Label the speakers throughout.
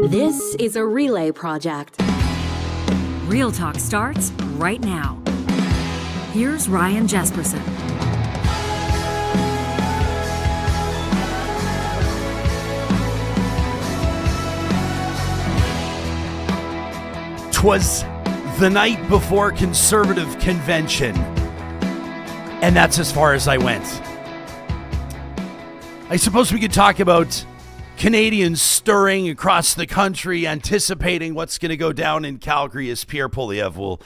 Speaker 1: This is a relay project.
Speaker 2: Real Talk starts right now. Here's Ryan Jespersen.
Speaker 3: 'Twas the night before Conservative convention, and that's as far as I went. I suppose we could talk about Canadians stirring across the country, anticipating what's going to go down in Calgary as Pierre Poilievre will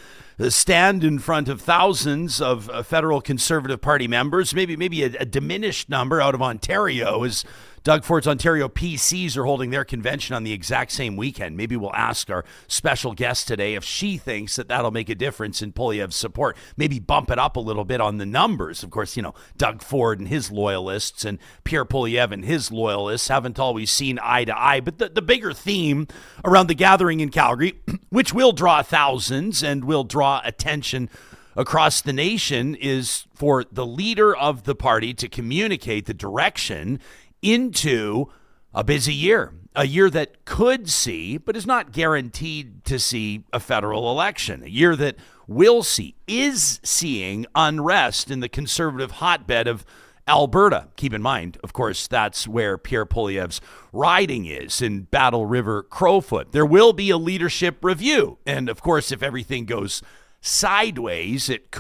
Speaker 3: stand in front of thousands of federal Conservative Party members, maybe a diminished number out of Ontario, as Doug Ford's Ontario PCs are holding their convention on the exact same weekend. Maybe we'll ask our special guest today if she thinks that that'll make a difference in Poilievre's support. Maybe bump it up a little bit on the numbers. Of course, Doug Ford and his loyalists and Pierre Poilievre and his loyalists haven't always seen eye to eye. But the bigger theme around the gathering in Calgary, which will draw thousands and will draw attention across the nation, is for the leader of the party to communicate the direction into a busy year, a year that could see, but is not guaranteed to see, a federal election, a year that will see, is seeing unrest in the Conservative hotbed of Alberta. Keep in mind, of course, that's where Pierre Poilievre's riding is, in Battle River Crowfoot. There will be a leadership review. And of course, if everything goes sideways, it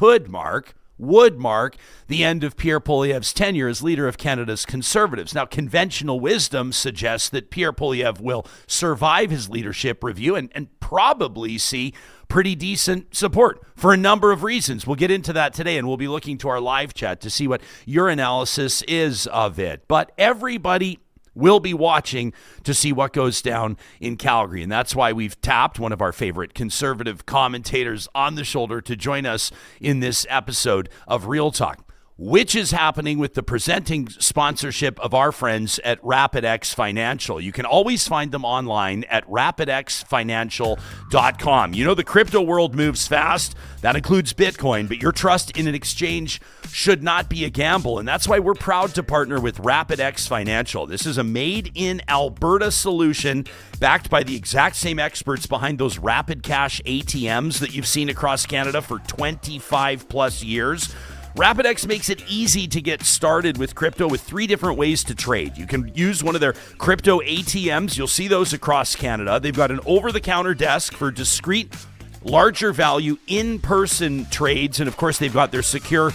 Speaker 3: would mark the end of Pierre Poilievre's tenure as leader of Canada's Conservatives. Now, conventional wisdom suggests that Pierre Poilievre will survive his leadership review and probably see pretty decent support for a number of reasons. We'll get into that today, and we'll be looking to our live chat to see what your analysis is of it. But everybody will be watching to see what goes down in Calgary. And that's why we've tapped one of our favorite Conservative commentators on the shoulder to join us in this episode of Real Talk, which is happening with the presenting sponsorship of our friends at RapidX Financial. You can always find them online at rapidxfinancial.com. The crypto world moves fast. That includes Bitcoin, but your trust in an exchange should not be a gamble. And that's why we're proud to partner with RapidX Financial. This is a made-in-Alberta solution backed by the exact same experts behind those Rapid Cash ATMs that you've seen across Canada for 25 plus years. RapidX makes it easy to get started with crypto with 3 different ways to trade. You can use one of their crypto ATMs. You'll see those across Canada. They've got an over-the-counter desk for discrete, larger value, in-person trades. And of course, they've got their secure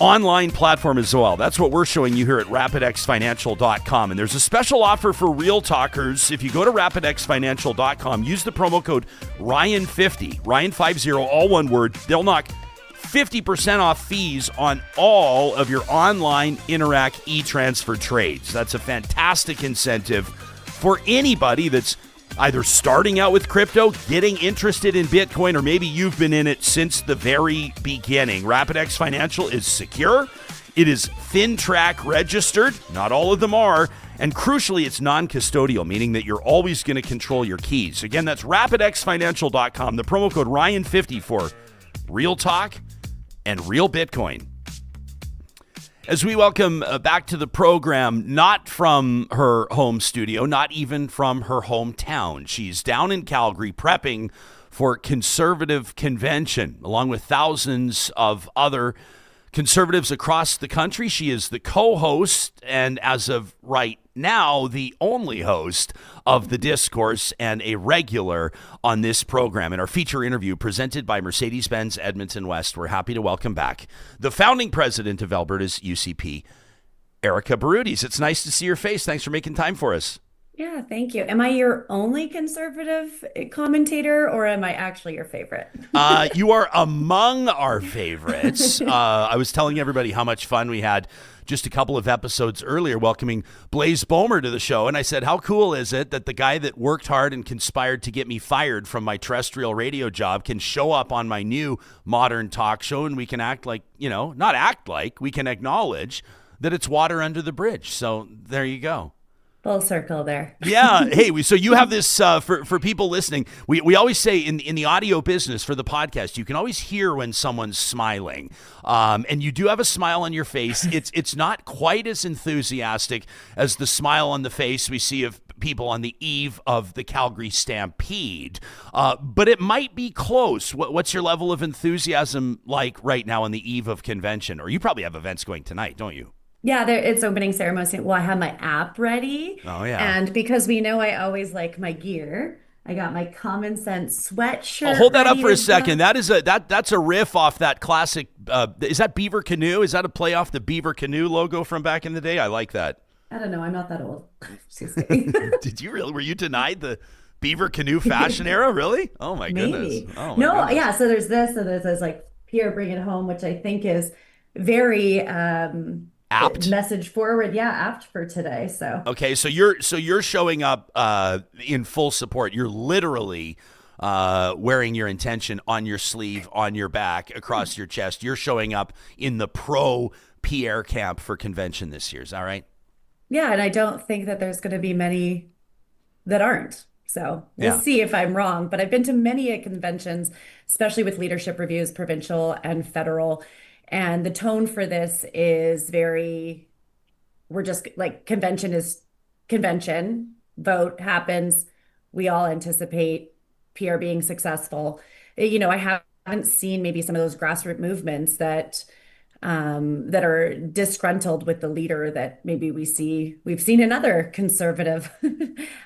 Speaker 3: online platform as well. That's what we're showing you here at rapidxfinancial.com. And there's a special offer for Real Talkers. If you go to rapidxfinancial.com, use the promo code RYAN50, Ryan50, all one word. They'll knock 50% off fees on all of your online Interac e-transfer trades. That's a fantastic incentive for anybody that's either starting out with crypto, getting interested in Bitcoin, or maybe you've been in it since the very beginning. RapidX Financial is secure. It is FinTrack registered. Not all of them are. And crucially, it's non-custodial, meaning that you're always going to control your keys. Again, that's rapidxfinancial.com. The promo code RYAN50 for Real Talk and Real Bitcoin. As we welcome back to the program, not from her home studio, not even from her hometown. She's down in Calgary prepping for Conservative convention, along with thousands of other Conservatives across the country. She is the co-host and, as of right now, the only host of The Discourse and a regular on this program. In our feature interview presented by Mercedes-Benz Edmonton West, we're happy to welcome back the founding president of Alberta's UCP, Erika Barootes. It's nice to see your face. Thanks for making time for us.
Speaker 4: Yeah, thank you. Am I your only Conservative commentator, or am I actually your favorite?
Speaker 3: You are among our favorites. I was telling everybody how much fun we had just a couple of episodes earlier welcoming Blaise Bomer to the show. And I said, how cool is it that the guy that worked hard and conspired to get me fired from my terrestrial radio job can show up on my new modern talk show, and we can act like, not act like, we can acknowledge that it's water under the bridge. So there you go.
Speaker 4: Full circle there.
Speaker 3: Yeah. Hey, so you have this for people listening. We always say in the audio business for the podcast, you can always hear when someone's smiling, and you do have a smile on your face. It's not quite as enthusiastic as the smile on the face we see of people on the eve of the Calgary Stampede, but it might be close. What's your level of enthusiasm like right now on the eve of convention? Or you probably have events going tonight, don't you?
Speaker 4: Yeah, it's opening ceremony. Well, I have my app ready.
Speaker 3: Oh, yeah.
Speaker 4: And because we know I always like my gear, I got my Common Sense sweatshirt.
Speaker 3: I'll hold that up
Speaker 4: ready
Speaker 3: for a
Speaker 4: to
Speaker 3: second.
Speaker 4: go.
Speaker 3: That's a riff off that classic. Is that Beaver Canoe? Is that a play off the Beaver Canoe logo from back in the day? I like that.
Speaker 4: I don't know. I'm not that old. Just kidding.
Speaker 3: Did you really? Were you denied the Beaver Canoe fashion era? Really? Oh my goodness.
Speaker 4: Maybe.
Speaker 3: Oh my
Speaker 4: No,
Speaker 3: goodness.
Speaker 4: yeah. So there's this, and there's this like Pierre Bring It Home, which I think is very
Speaker 3: Apt.
Speaker 4: message forward. Yeah, apt for today. So
Speaker 3: Okay, so you're showing up in full support. You're literally wearing your intention on your sleeve, on your back, across your chest. You're showing up in the pro Pierre camp for convention this year. Is that right?
Speaker 4: yeah, and I don't think that there's going to be many that aren't. So we'll
Speaker 3: Yeah.
Speaker 4: see if I'm wrong. But I've been to many conventions, especially with leadership reviews, provincial and federal. And the tone for this is very, we're just like convention is convention, vote happens. We all anticipate PR being successful. I haven't seen maybe some of those grassroots movements that are disgruntled with the leader that maybe we've seen in other conservative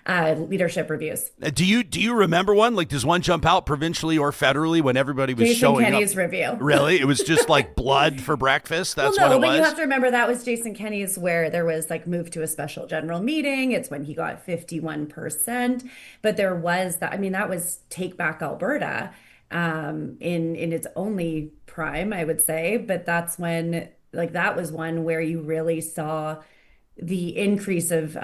Speaker 4: leadership reviews.
Speaker 3: Do you remember one? Like, does one jump out provincially or federally when everybody was
Speaker 4: Jason
Speaker 3: showing
Speaker 4: Kenney's
Speaker 3: up?
Speaker 4: review.
Speaker 3: Really? It was just like blood for breakfast? That's
Speaker 4: Well, no,
Speaker 3: what it
Speaker 4: but you
Speaker 3: was?
Speaker 4: have to remember that was Jason Kenney's where there was like moved to a special general meeting. It's when he got 51%. But there was that, I mean, that was Take Back Alberta in its only prime, I would say. But that's when like that was one where you really saw the increase of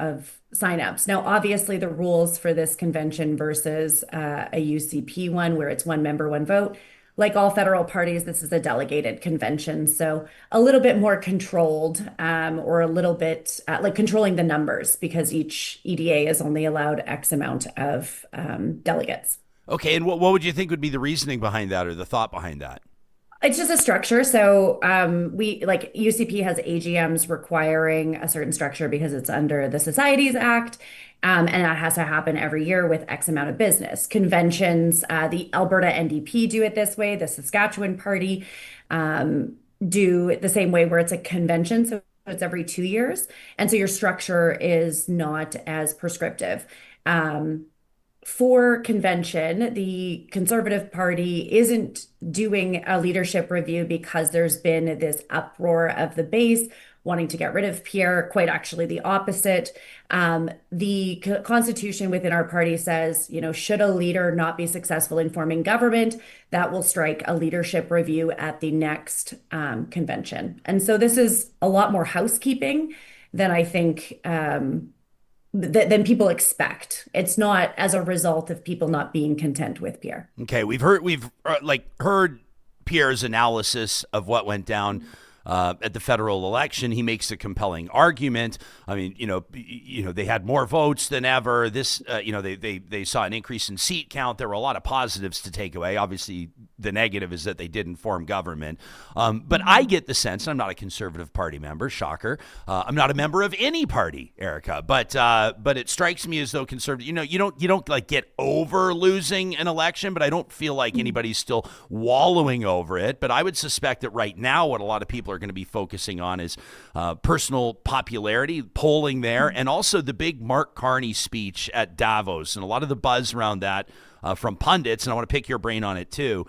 Speaker 4: signups. Now, obviously, the rules for this convention versus a UCP one where it's one member, one vote. Like all federal parties, this is a delegated convention, so a little bit more controlled, or a little bit like controlling the numbers because each EDA is only allowed X amount of delegates.
Speaker 3: Okay, and what would you think would be the reasoning behind that or the thought behind that?
Speaker 4: It's just a structure. So we like UCP has AGMs requiring a certain structure because it's under the Societies Act. And that has to happen every year with X amount of business. Conventions, the Alberta NDP do it this way. The Saskatchewan Party do it the same way where it's a convention. So it's every 2 years. And so your structure is not as prescriptive. For convention, the Conservative Party isn't doing a leadership review because there's been this uproar of the base wanting to get rid of Pierre, quite actually the opposite. The constitution within our party says, should a leader not be successful in forming government, that will strike a leadership review at the next convention. And so this is a lot more housekeeping than I think than people expect. It's not as a result of people not being content with Pierre.
Speaker 3: Okay, we've heard Pierre's analysis of what went down at the federal election. He makes a compelling argument. I mean, they had more votes than ever. This, they saw an increase in seat count. There were a lot of positives to take away. Obviously, the negative is that they didn't form government. But I get the sense, I'm not a Conservative Party member, shocker. I'm not a member of any party, Erika. But it strikes me as though Conservative, you don't like get over losing an election, but I don't feel like anybody's still wallowing over it. But I would suspect that right now, what a lot of people are going to be focusing on is personal popularity, polling there, and also the big Mark Carney speech at Davos. And a lot of the buzz around that from pundits, and I want to pick your brain on it too,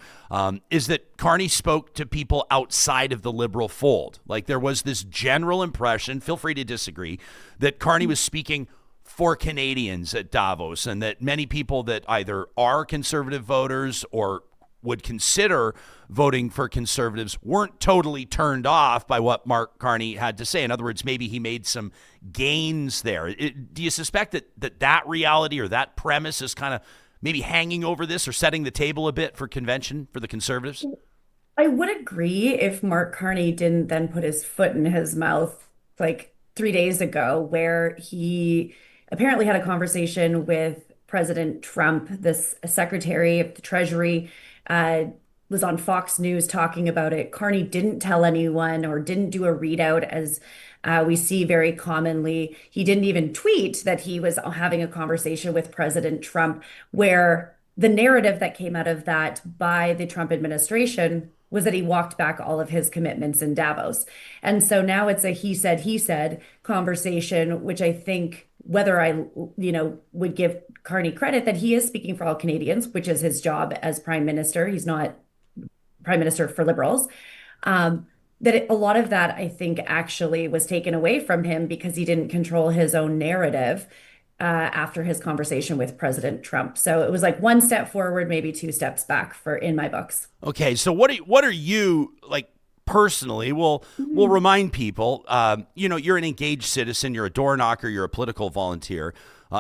Speaker 3: is that Carney spoke to people outside of the liberal fold. Like there was this general impression, feel free to disagree, that Carney was speaking for Canadians at Davos, and that many people that either are conservative voters or would consider voting for Conservatives weren't totally turned off by what Mark Carney had to say. In other words, maybe he made some gains there. Do you suspect that reality or that premise is kind of maybe hanging over this or setting the table a bit for convention for the Conservatives?
Speaker 4: I would agree if Mark Carney didn't then put his foot in his mouth like 3 days ago, where he apparently had a conversation with President Trump, this Secretary of the Treasury, was on Fox News talking about it. Carney didn't tell anyone or didn't do a readout as we see very commonly. He didn't even tweet that he was having a conversation with President Trump, where the narrative that came out of that by the Trump administration was that he walked back all of his commitments in Davos. And so now it's a he said conversation, which I think whether I, would give Carney credit that he is speaking for all Canadians, which is his job as prime minister. He's not prime minister for Liberals. A lot of that, I think, actually was taken away from him because he didn't control his own narrative after his conversation with President Trump. So it was like one step forward, maybe two steps back in my books.
Speaker 3: Okay, so what are you like personally? We'll remind people. You're an engaged citizen. You're a door knocker. You're a political volunteer.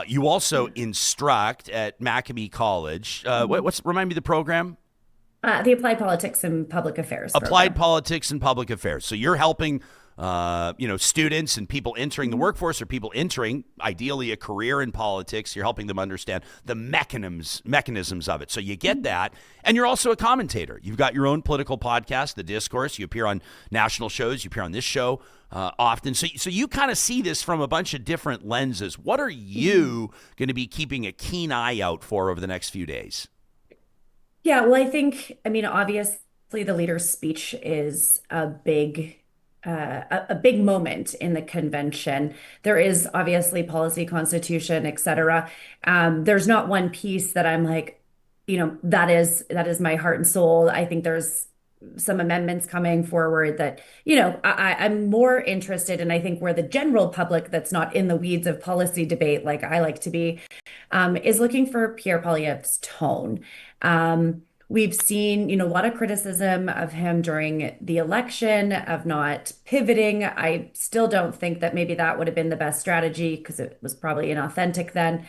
Speaker 3: You also instruct at Maccabee College. Remind me the program?
Speaker 4: The Applied Politics and Public Affairs.
Speaker 3: Applied Politics and Public Affairs. So you're helping, students and people entering the workforce or people entering, ideally, a career in politics. You're helping them understand the mechanisms of it. So you get that. And you're also a commentator. You've got your own political podcast, The Discourse. You appear on national shows. You appear on this show often. So you kind of see this from a bunch of different lenses. What are you going to be keeping a keen eye out for over the next few days?
Speaker 4: Yeah, well, obviously the leader's speech is a big moment in the convention. There is obviously policy, constitution, et cetera. There's not one piece that I'm like, that is my heart and soul. I think there's some amendments coming forward that, I'm more interested in. I think where the general public that's not in the weeds of policy debate, like I like to be, is looking for Pierre Poilievre's tone. We've seen, a lot of criticism of him during the election of not pivoting. I still don't think that maybe that would have been the best strategy because it was probably inauthentic then.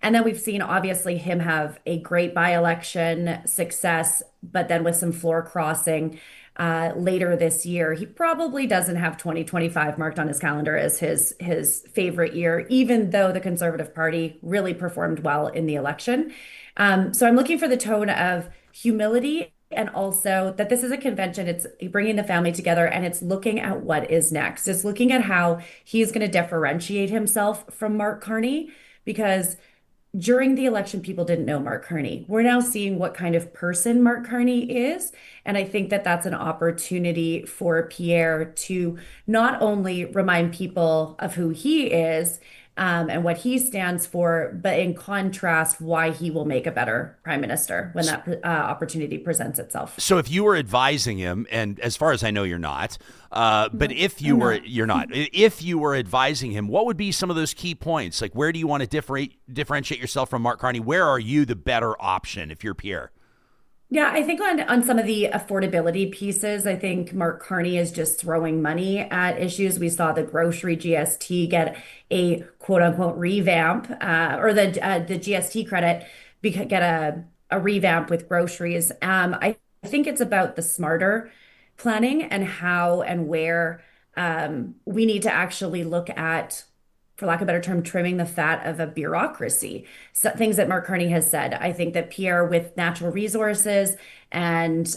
Speaker 4: And then we've seen obviously him have a great by-election success, but then with some floor crossing later this year. He probably doesn't have 2025 marked on his calendar as his favorite year, even though the Conservative Party really performed well in the election. So I'm looking for the tone of humility and also that this is a convention. It's bringing the family together and it's looking at what is next. It's looking at how he's going to differentiate himself from Mark Carney because during the election, people didn't know Mark Carney. We're now seeing what kind of person Mark Carney is. And I think that that's an opportunity for Pierre to not only remind people of who he is, and what he stands for, but in contrast, why he will make a better prime minister when that opportunity presents itself.
Speaker 3: So if you were advising him, and as far as I know, you're not, but if you were, you're not. If you were advising him, what would be some of those key points? Like, where do you want to differentiate yourself from Mark Carney? Where are you the better option if you're Pierre?
Speaker 4: Yeah, I think on some of the affordability pieces, I think Mark Carney is just throwing money at issues. We saw the grocery GST get a quote unquote revamp, or the GST credit get a revamp with groceries. I think it's about the smarter planning and how and where we need to actually look at, for lack of a better term, trimming the fat of a bureaucracy. So things that Mark Carney has said. I think that Pierre, with natural resources and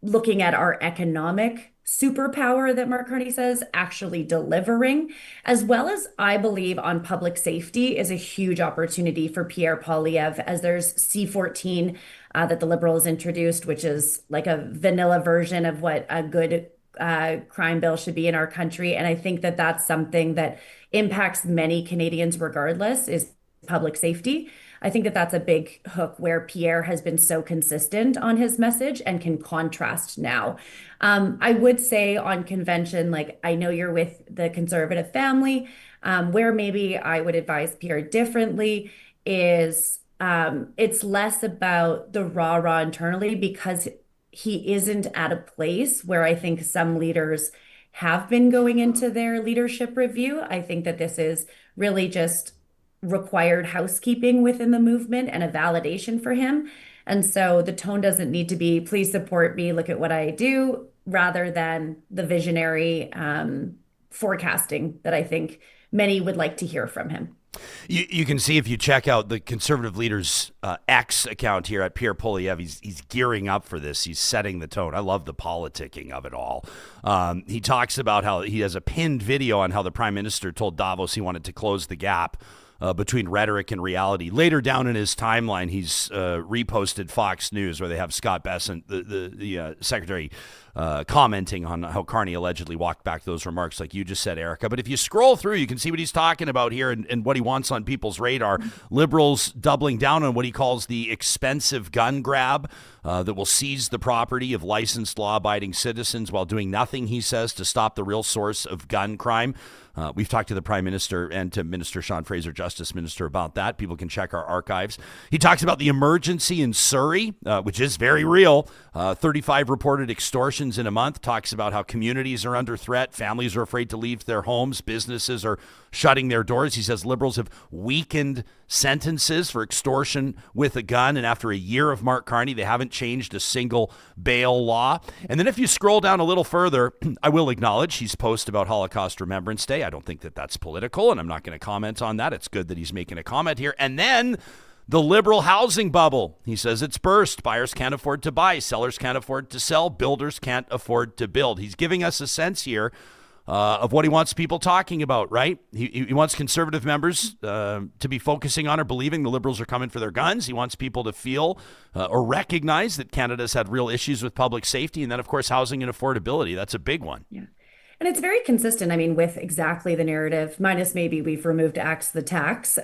Speaker 4: looking at our economic superpower that Mark Carney says, actually delivering, as well as I believe on public safety is a huge opportunity for Pierre Poilievre, as there's C-14 that the Liberals introduced, which is like a vanilla version of what a good crime bill should be in our country. And I think that that's something that impacts many Canadians regardless, is public safety. I think that that's a big hook where Pierre has been so consistent on his message and can contrast now. I would say on convention, like I know you're with the Conservative family, where maybe I would advise Pierre differently is it's less about the rah-rah internally, because he isn't at a place where I think some leaders have been going into their leadership review. I think that this is really just required housekeeping within the movement and a validation for him. And so the tone doesn't need to be, please support me, look at what I do, rather than the visionary forecasting that I think many would like to hear from him.
Speaker 3: You can see if you check out the Conservative leader's X account here at Pierre Poilievre, he's gearing up for this. He's setting the tone. I love the politicking of it all. He talks about how he has a pinned video on how the Prime Minister told Davos he wanted to close the gap between rhetoric and reality. Later down in his timeline, he's reposted Fox News where they have Scott Bessent, the secretary, commenting on how Carney allegedly walked back those remarks like you just said, Erika. But if you scroll through, you can see what he's talking about here and what he wants on people's radar. Liberals doubling down on what he calls the expensive gun grab that will seize the property of licensed law-abiding citizens while doing nothing, he says, to stop the real source of gun crime. We've talked to the Prime Minister and to Minister Sean Fraser, Justice Minister, about that. People can check our archives. He talks about the emergency in Surrey, which is very real. 35 reported extortions in a month. Talks about how communities are under threat. Families are afraid to leave their homes. Businesses are shutting their doors. He says Liberals have weakened sentences for extortion with a gun. And after a year of Mark Carney, they haven't changed a single bail law. And then if you scroll down a little further, I will acknowledge his post about Holocaust Remembrance Day. I don't think that that's political, and I'm not going to comment on that. It's good that he's making a comment here. And then the Liberal housing bubble. He says it's burst. Buyers can't afford to buy. Sellers can't afford to sell. Builders can't afford to build. He's giving us a sense here of what he wants people talking about, right? He wants Conservative members to be focusing on or believing the Liberals are coming for their guns. He wants people to feel or recognize that Canada's had real issues with public safety. And then, of course, housing and affordability. That's a big one.
Speaker 4: Yeah. And it's very consistent, I mean, with exactly the narrative, minus maybe we've removed axe the tax,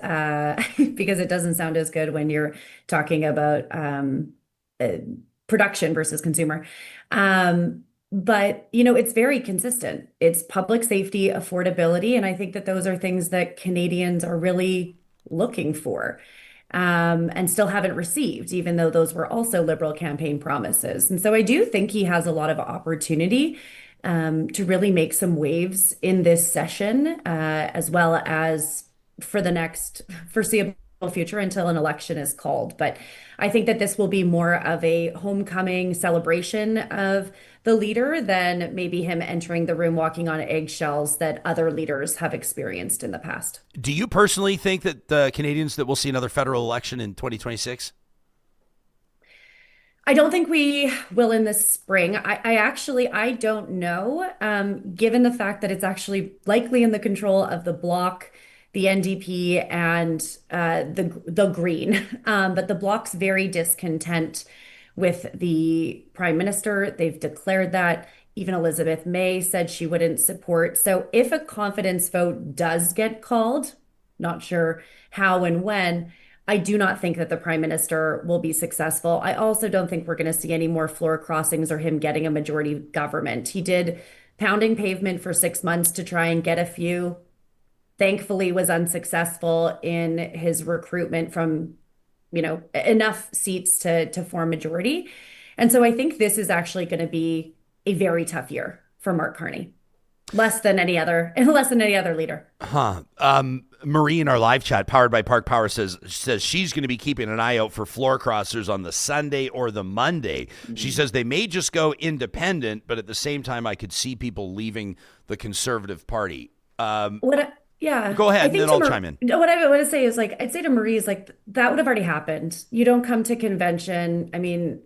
Speaker 4: because it doesn't sound as good when you're talking about production versus consumer. But, you know, it's very consistent. It's public safety, affordability, and I think that those are things that Canadians are really looking for and still haven't received, even though those were also Liberal campaign promises. And so I do think he has a lot of opportunity to really make some waves in this session, as well as for the next foreseeable future until an election is called. But I think that this will be more of a homecoming celebration of the leader than maybe him entering the room walking on eggshells that other leaders have experienced in the past.
Speaker 3: Do you personally think that Canadians that we'll see another federal election in 2026?
Speaker 4: I don't think we will in the spring. I don't know, given the fact that it's actually likely in the control of the Bloc, the NDP, and the Green. But the Bloc's very discontent with the Prime Minister. They've declared that. Even Elizabeth May said she wouldn't support. So if a confidence vote does get called, not sure how and when, I do not think that the Prime Minister will be successful. I also don't think we're going to see any more floor crossings or him getting a majority government. He did pounding pavement for 6 months to try and get a few. Thankfully, was unsuccessful in his recruitment from, you know, enough seats to form majority. And so I think this is actually going to be a very tough year for Mark Carney. Less than any other leader.
Speaker 3: Marie in our live chat, powered by Park Power, says she's going to be keeping an eye out for floor crossers on the Sunday or the Monday. Mm-hmm. She says they may just go independent, but at the same time, I could see people leaving the Conservative Party. Yeah.
Speaker 4: Go
Speaker 3: ahead, and then I'll chime in.
Speaker 4: What I want to say is, like, I'd say to Marie is, like, that would have already happened. You don't come to convention. I mean,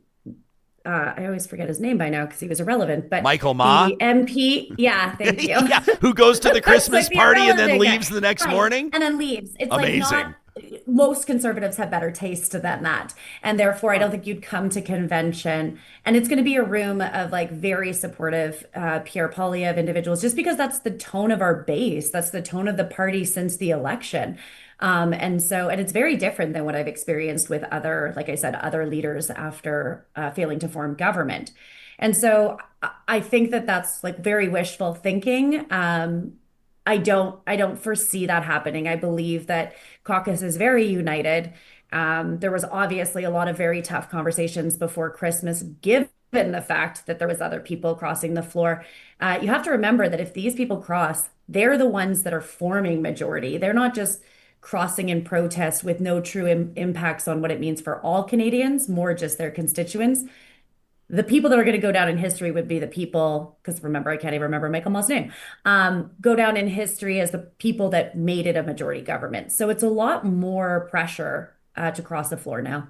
Speaker 4: I always forget his name by now because he was irrelevant. But
Speaker 3: Michael Ma,
Speaker 4: the MP, yeah, thank you.
Speaker 3: Yeah, who goes to the Christmas
Speaker 4: like
Speaker 3: party and then leaves the next morning,
Speaker 4: and then leaves. It's
Speaker 3: amazing.
Speaker 4: Like most Conservatives have better taste than that, and therefore I don't think you'd come to convention. And it's going to be a room of, like, very supportive Pierre Poilievre individuals, just because that's the tone of our base. That's the tone of the party since the election. And it's very different than what I've experienced with other, like I said, other leaders after failing to form government. And so I think that that's, like, very wishful thinking. I don't foresee that happening. I believe that caucus is very united. There was obviously a lot of very tough conversations before Christmas, given the fact that there was other people crossing the floor. You have to remember that if these people cross, they're the ones that are forming majority. They're not just crossing in protest with no true impacts on what it means for all Canadians, more just their constituents. the people that are going to go down in history would be the people, because remember, I can't even remember Michael Moss' name, go down in history as the people that made it a majority government. So it's a lot more pressure to cross the floor now.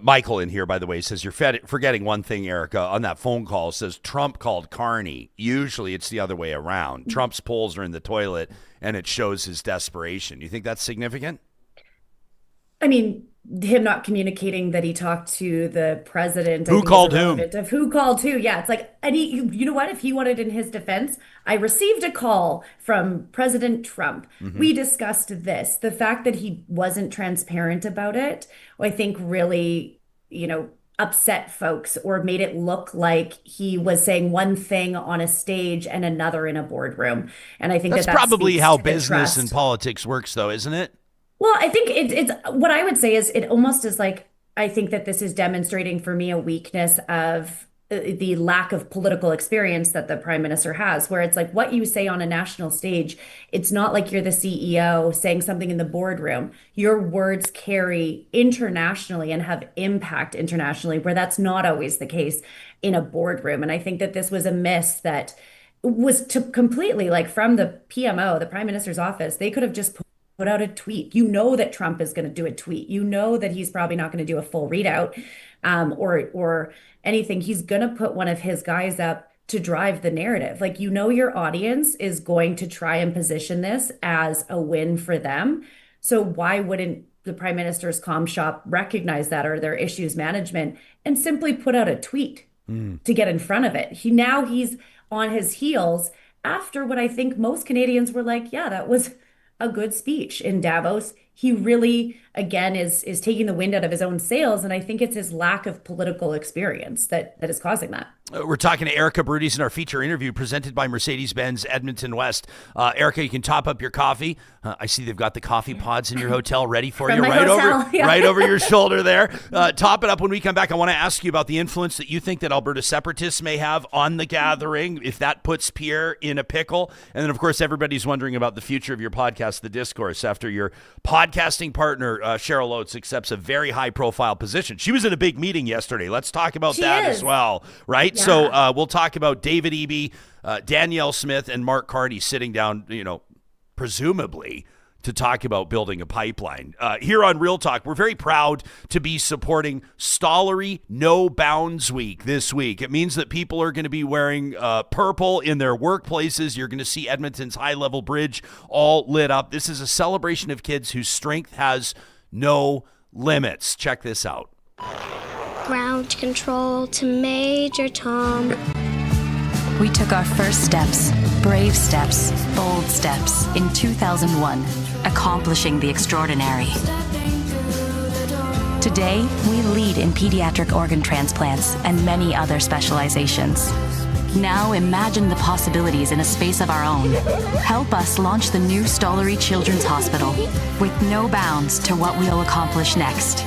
Speaker 3: Michael in here, by the way, says you're forgetting one thing, Erika. On that phone call, says Trump called Carney. Usually it's the other way around. Trump's polls are in the toilet, and it shows his desperation. You think that's significant?
Speaker 4: I mean, him not communicating that he talked to the president.
Speaker 3: Who called whom?
Speaker 4: Of who called who. Yeah, it's like, and you know what? If he wanted in his defense, I received a call from President Trump. We discussed this. The fact that he wasn't transparent about it, I think really, upset folks or made it look like he was saying one thing on a stage and another in a boardroom. And I think that's
Speaker 3: probably how business and politics works, though, isn't it?
Speaker 4: Well, I think it's what I would say is it almost is like, I think that this is demonstrating for me a weakness of the lack of political experience that the prime minister has, where it's like what you say on a national stage, it's not like you're the CEO saying something in the boardroom. Your words carry internationally and have impact internationally, where that's not always the case in a boardroom. And I think that this was a miss that was to completely, like, from the PMO, the prime minister's office, they could have just put out a tweet. You know that Trump is going to do a tweet. You know that he's probably not going to do a full readout or anything. He's going to put one of his guys up to drive the narrative. Like, your audience is going to try and position this as a win for them. So why wouldn't the prime minister's comm shop recognize that, or their issues management, and simply put out a tweet to get in front of it? He's on his heels after what I think most Canadians were like, yeah, that was a good speech in Davos. He really, again, is taking the wind out of his own sails. And I think it's his lack of political experience that is causing that.
Speaker 3: We're talking to Erika Barootes in our feature interview presented by Mercedes-Benz Edmonton West. Erika, you can top up your coffee. I see they've got the coffee pods in your hotel ready for you, right over your shoulder there. Top it up when we come back. I want to ask you about the influence that you think that Alberta separatists may have on the gathering, if that puts Pierre in a pickle. And then, of course, everybody's wondering about the future of your podcast, The Discourse, after your podcasting partner, Cheryl Oates, accepts a very high-profile position. She was in a big meeting yesterday. Let's talk about that as well, right? Yeah. So we'll talk about David Eby, Danielle Smith, and Mark Carney sitting down, presumably to talk about building a pipeline. Here on Real Talk, we're very proud to be supporting Stollery No Bounds Week this week. It means that people are going to be wearing purple in their workplaces. You're going to see Edmonton's high-level bridge all lit up. This is a celebration of kids whose strength has no limits. Check this out.
Speaker 5: Ground control to Major Tom.
Speaker 2: We took our first steps, brave steps, bold steps in 2001, accomplishing the extraordinary. Today, we lead in pediatric organ transplants and many other specializations. Now imagine the possibilities in a space of our own. Help us launch the new Stollery Children's Hospital with no bounds to what we'll accomplish next.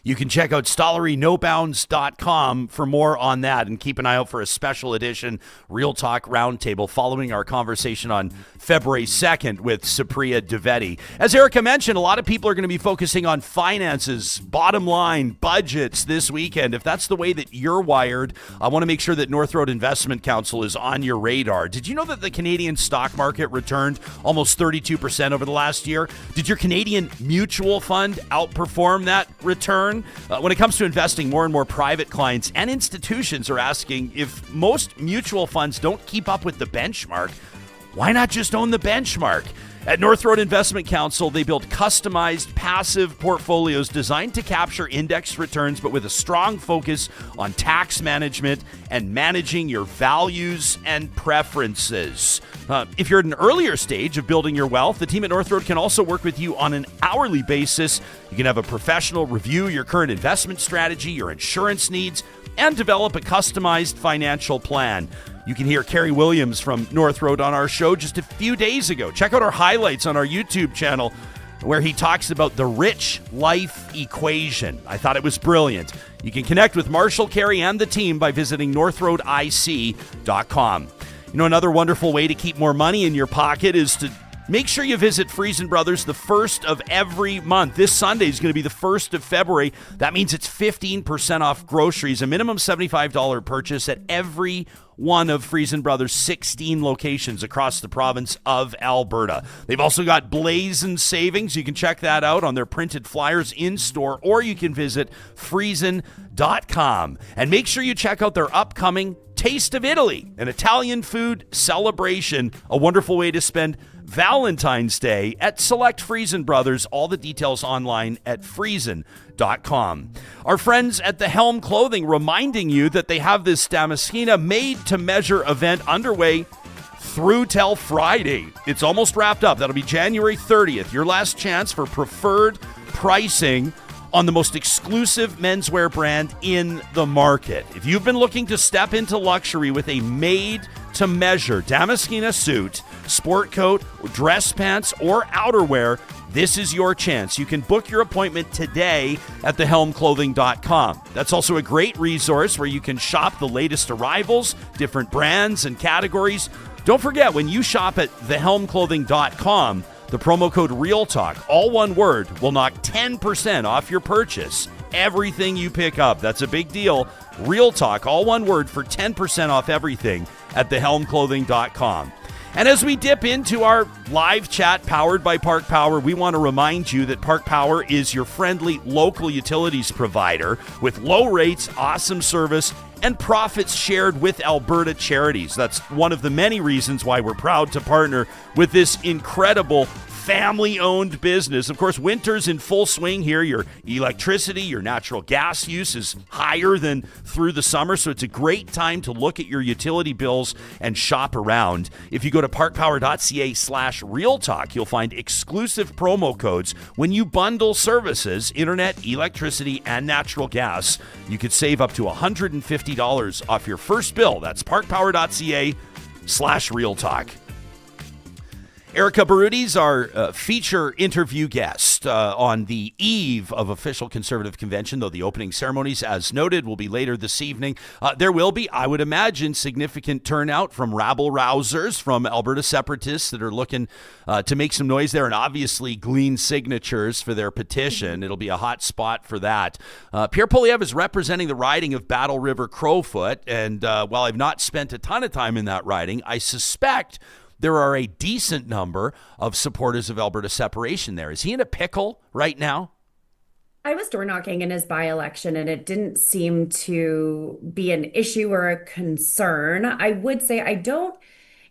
Speaker 3: You can check out StolleryNoBounds.com for more on that, and keep an eye out for a special edition Real Talk Roundtable following our conversation on February 2nd with Supriya Dwivedi. As Erika mentioned, a lot of people are going to be focusing on finances, bottom line, budgets this weekend. If that's the way that you're wired, I want to make sure that North Road Investment Council is on your radar. Did you know that the Canadian stock market returned almost 32% over the last year? Did your Canadian mutual fund outperform that return? When it comes to investing, more and more private clients and institutions are asking, if most mutual funds don't keep up with the benchmark, why not just own the benchmark? At North Road Investment Council, they build customized passive portfolios designed to capture index returns, but with a strong focus on tax management and managing your values and preferences. If you're at an earlier stage of building your wealth, the team at North Road can also work with you on an hourly basis. You can have a professional review your current investment strategy, your insurance needs, and develop a customized financial plan. You can hear Kerry Williams from North Road on our show just a few days ago. Check out our highlights on our YouTube channel where he talks about the rich life equation. I thought it was brilliant. You can connect with Marshall, Kerry, and the team by visiting northroadic.com. Another wonderful way to keep more money in your pocket is to Make sure you visit Friesen Brothers the first of every month. This Sunday is going to be the 1st of February. That means it's 15% off groceries, a minimum $75 purchase at every one of Friesen Brothers' 16 locations across the province of Alberta. They've also got blazing savings. You can check that out on their printed flyers in store, or you can visit friesen.com. And make sure you check out their upcoming Taste of Italy, an Italian food celebration, a wonderful way to spend Valentine's Day at select Friesen Brothers. All the details online at friesen.com. Our friends at the Helm Clothing reminding you that they have this Damaskina made-to-measure event underway through till Friday. It's almost wrapped up. That'll be January 30th. Your last chance for preferred pricing on the most exclusive menswear brand in the market. If you've been looking to step into luxury with a made-to-measure Damaskina suit, sport coat, dress pants, or outerwear, this is your chance. You can book your appointment today at thehelmclothing.com. That's also a great resource where you can shop the latest arrivals, different brands and categories. Don't forget, when you shop at thehelmclothing.com, the promo code REALTALK, all one word, will knock 10% off your purchase. Everything you pick up. That's a big deal. Real Talk, all one word, for 10% off everything at thehelmclothing.com. And as we dip into our live chat powered by Park Power, we want to remind you that Park Power is your friendly local utilities provider with low rates, awesome service, and profits shared with Alberta charities. That's one of the many reasons why we're proud to partner with this incredible family-owned business. Of course, winter's in full swing here. Your electricity, your natural gas use is higher than through the summer, so it's a great time to look at your utility bills and shop around. If you go to parkpower.ca/realtalk, you'll find exclusive promo codes when you bundle services, internet, electricity, and natural gas. You could save up to $150 off your first bill. That's parkpower.ca/realtalk. Erika Barootes, our feature interview guest on the eve of official Conservative convention, though the opening ceremonies, as noted, will be later this evening. There will be, I would imagine, significant turnout from rabble-rousers, from Alberta separatists that are looking to make some noise there and obviously glean signatures for their petition. It'll be a hot spot for that. Pierre Poilievre is representing the riding of Battle River Crowfoot, and while I've not spent a ton of time in that riding, I suspect there are a decent number of supporters of Alberta separation there. Is he in a pickle right now?
Speaker 4: I was door knocking in his by-election, and it didn't seem to be an issue or a concern. I would say I don't,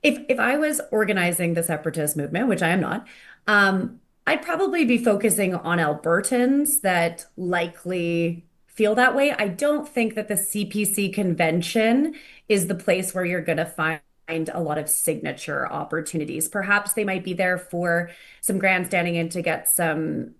Speaker 4: if I was organizing the separatist movement, which I am not, I'd probably be focusing on Albertans that likely feel that way. I don't think that the CPC convention is the place where you're going to find a lot of signature opportunities. Perhaps they might be there for some grandstanding and to get some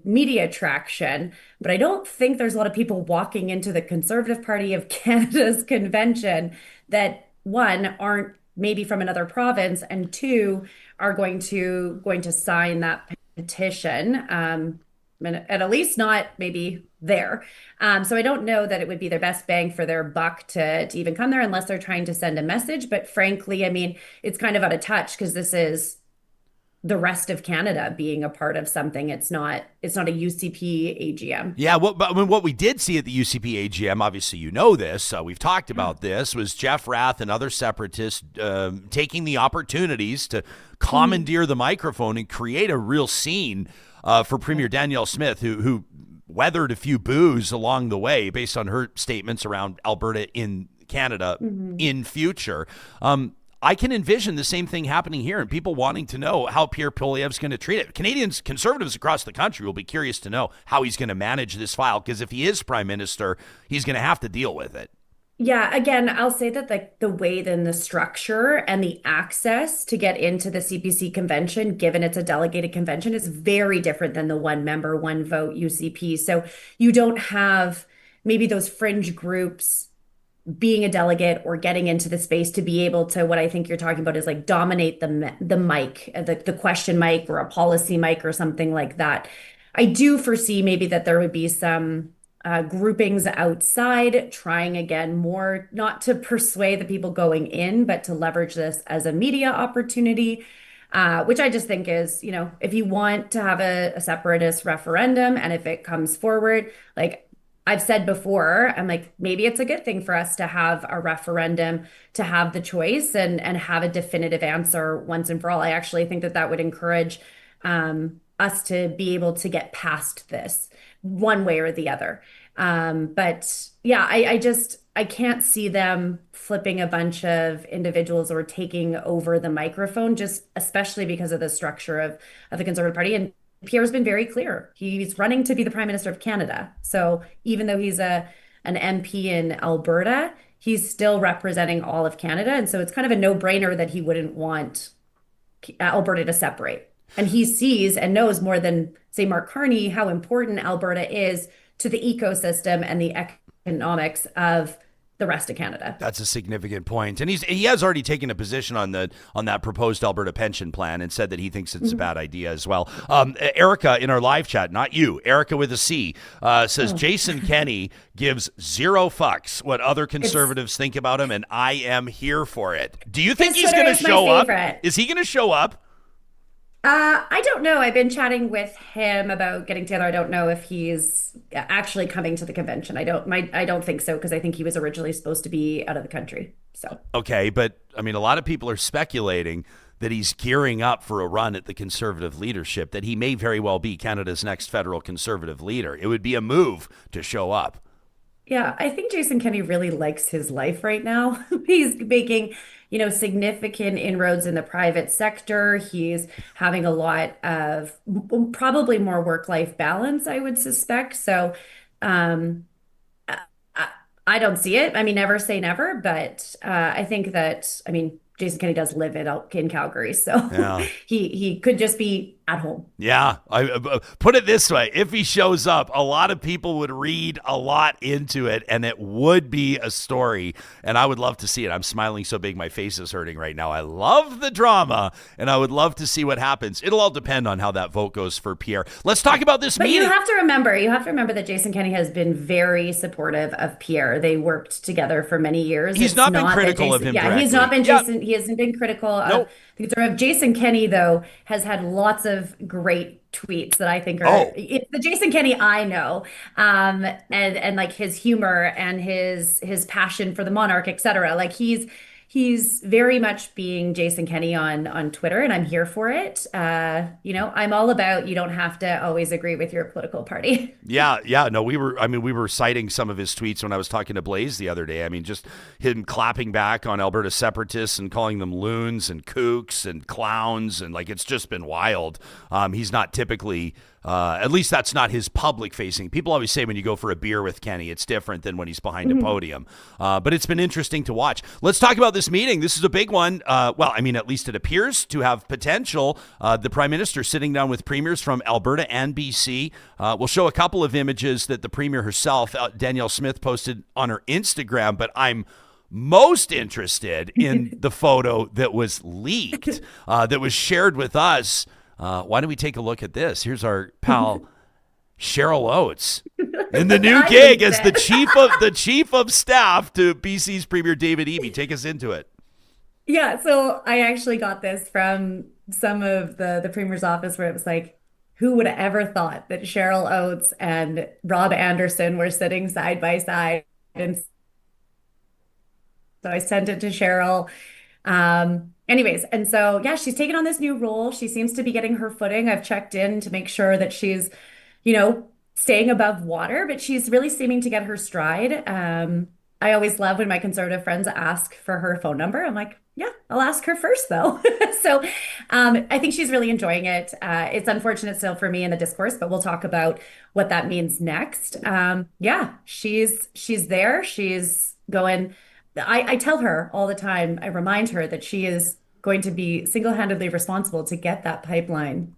Speaker 4: media traction, but I don't think there's a lot of people walking into the Conservative Party of Canada's convention that, one, aren't maybe from another province, and two, are going to sign that petition. And at least not maybe there. So I don't know that it would be their best bang for their buck to even come there unless they're trying to send a message. But frankly, I mean, it's kind of out of touch because this is the rest of Canada being a part of something. It's not a UCP AGM. Yeah,
Speaker 3: what we did see at the UCP AGM, obviously you know this, we've talked about this, was Jeff Rath and other separatists taking the opportunities to commandeer the microphone and create a real scene for Premier Danielle Smith, who weathered a few boos along the way based on her statements around Alberta in Canada in future. I can envision the same thing happening here and people wanting to know how Pierre Poilievre's going to treat it. Canadians, conservatives across the country will be curious to know how he's going to manage this file, because if he is prime minister, he's going to have to deal with it.
Speaker 4: Yeah, again, I'll say that like the way then the structure and the access to get into the CPC convention, given it's a delegated convention, is very different than the one member, one vote UCP. So you don't have maybe those fringe groups being a delegate or getting into the space to be able to, what I think you're talking about is like dominate the mic, the question mic or a policy mic or something like that. I do foresee maybe that there would be some groupings outside trying again more not to persuade the people going in, but to leverage this as a media opportunity. which I just think is, if you want to have a separatist referendum and if it comes forward, like I've said before, I'm like, maybe it's a good thing for us to have a referendum, to have the choice and have a definitive answer once and for all. I actually think that would encourage us to be able to get past this one way or the other. But yeah, I can't see them flipping a bunch of individuals or taking over the microphone, just especially because of the structure of the Conservative Party. And Pierre's been very clear. He's running to be the Prime Minister of Canada. So even though he's an MP in Alberta, he's still representing all of Canada. And so it's kind of a no-brainer that he wouldn't want Alberta to separate. And he sees and knows more than, say, Mark Carney, how important Alberta is to the ecosystem and the economics of the rest of Canada.
Speaker 3: That's a significant point. And he has already taken a position on that proposed Alberta pension plan and said that he thinks it's a bad idea as well. Erika in our live chat, not you, Erika with a C, says Jason Kenney gives zero fucks what other conservatives think about him, and I am here for it. Do you think he's going to show up? Is he going to show up?
Speaker 4: I don't know. I've been chatting with him about getting together. I don't know if he's actually coming to the convention. I don't think so, because I think he was originally supposed to be out of the country. So
Speaker 3: okay, but I mean, a lot of people are speculating that he's gearing up for a run at the Conservative leadership, that he may very well be Canada's next federal Conservative leader. It would be a move to show up.
Speaker 4: Yeah, I think Jason Kenney really likes his life right now. He's making, significant inroads in the private sector. He's having a lot of probably more work-life balance, I would suspect. So I don't see it. I mean, never say never, but I think that, Jason Kenney does live in Calgary, so yeah. he could just be at home.
Speaker 3: Yeah, I put it this way: if he shows up, a lot of people would read a lot into it, and it would be a story. And I would love to see it. I'm smiling so big my face is hurting right now. I love the drama, and I would love to see what happens. It'll all depend on how that vote goes for Pierre. Let's talk about this meeting.
Speaker 4: You have to remember that Jason Kenney has been very supportive of Pierre. They worked together for many years.
Speaker 3: He's not been critical of him.
Speaker 4: Yeah, he's not been Jason. He hasn't been critical of the Conservative. Jason Kenney, though, has had lots of great tweets that I think are it's the Jason Kenney I know, and like his humor and his passion for the monarch, etc. Like he's very much being Jason Kenney on Twitter, and I'm here for it. I'm all about, you don't have to always agree with your political party.
Speaker 3: Yeah. No, we were citing some of his tweets when I was talking to Blaze the other day. I mean, just him clapping back on Alberta separatists and calling them loons and kooks and clowns, and like it's just been wild. He's not typically. At least that's not his public facing. People always say when you go for a beer with Kenney, it's different than when he's behind a podium. But it's been interesting to watch. Let's talk about this meeting. This is a big one. At least it appears to have potential. The Prime Minister sitting down with premiers from Alberta and BC. We'll show a couple of images that the Premier herself, Danielle Smith, posted on her Instagram, but I'm most interested in the photo that was leaked, that was shared with us. Why don't we take a look at this? Here's our pal Cheryl Oates in the new gig as the chief of staff to BC's Premier David Eby. Take us into it.
Speaker 4: Yeah, so I actually got this from some of the Premier's office, where it was like, who would have ever thought that Cheryl Oates and Rob Anderson were sitting side by side? And so I sent it to Cheryl. Anyways, and so, yeah, she's taken on this new role. She seems to be getting her footing. I've checked in to make sure that she's, staying above water, but she's really seeming to get her stride. I always love when my Conservative friends ask for her phone number. I'm like, yeah, I'll ask her first, though. So I think she's really enjoying it. It's unfortunate still for me in the discourse, but we'll talk about what that means next. She's there. She's going. I tell her all the time, I remind her that she is going to be single-handedly responsible to get that pipeline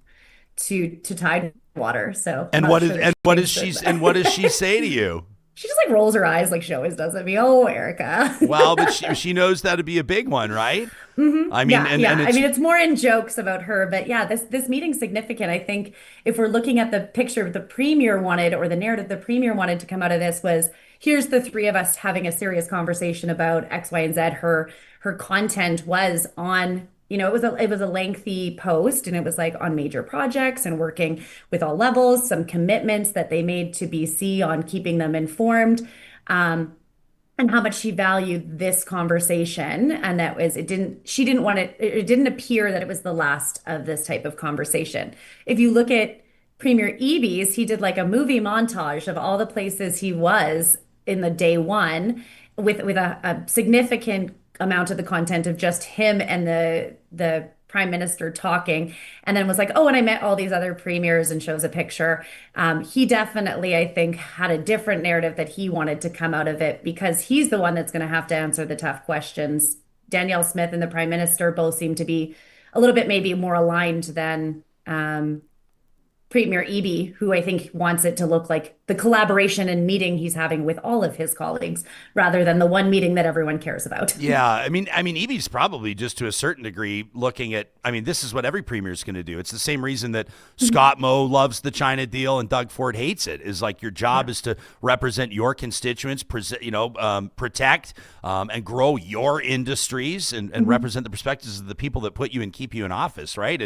Speaker 4: to Tidewater. So
Speaker 3: what does she say to you?
Speaker 4: She just rolls her eyes like she always does at me. Oh, Erika.
Speaker 3: Well, but she knows that'd be a big one, right?
Speaker 4: Mm-hmm.
Speaker 3: I mean,
Speaker 4: it's more in jokes about her, but yeah, this meeting's significant. I think if we're looking at the picture the Premier wanted, or the narrative the Premier wanted to come out of this, was here's the three of us having a serious conversation about X, Y, and Z. Her content was on it was a lengthy post, and it was like on major projects and working with all levels, some commitments that they made to BC on keeping them informed, and how much she valued this conversation. And that was, she didn't want it didn't appear that it was the last of this type of conversation. If you look at Premier Eby's, he did like a movie montage of all the places he was in the day one, with a significant amount of the content of just him and the prime minister talking, and then was like, oh, and I met all these other premiers, and shows a picture. He definitely, I think, had a different narrative that he wanted to come out of it, because he's the one that's going to have to answer the tough questions. Danielle Smith and the prime minister both seem to be a little bit maybe more aligned than Premier Eby, who I think wants it to look like the collaboration and meeting he's having with all of his colleagues, rather than the one meeting that everyone cares about.
Speaker 3: Yeah, I mean, Eby's probably, just to a certain degree, looking at, this is what every premier is going to do. It's the same reason that Scott Moe loves the China deal and Doug Ford hates it. Is like, your job is to represent your constituents, protect and grow your industries, and represent the perspectives of the people that put you and keep you in office, right?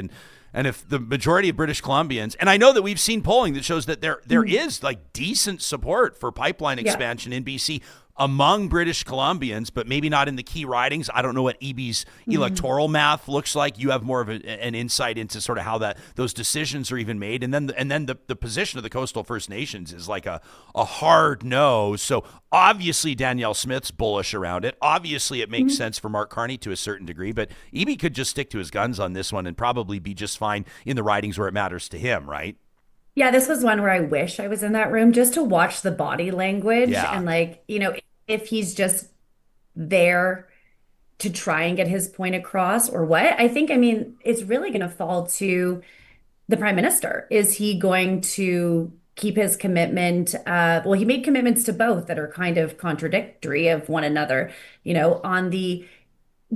Speaker 3: And if the majority of British Columbians, and I know that we've seen polling that shows that there is like decent support for pipeline expansion in BC among British Columbians, but maybe not in the key ridings. I don't know what Eby's electoral math looks like. You have more of an insight into sort of how those decisions are even made. And then the position of the Coastal First Nations is like a hard no. So obviously Danielle Smith's bullish around it. Obviously it makes sense for Mark Carney to a certain degree, but Eby could just stick to his guns on this one and probably be just fine in the ridings where it matters to him, right?
Speaker 4: Yeah, this was one where I wish I was in that room just to watch the body language, and like, if he's just there to try and get his point across or what. I think, it's really going to fall to the prime minister. Is he going to keep his commitment? Well, he made commitments to both that are kind of contradictory of one another, on the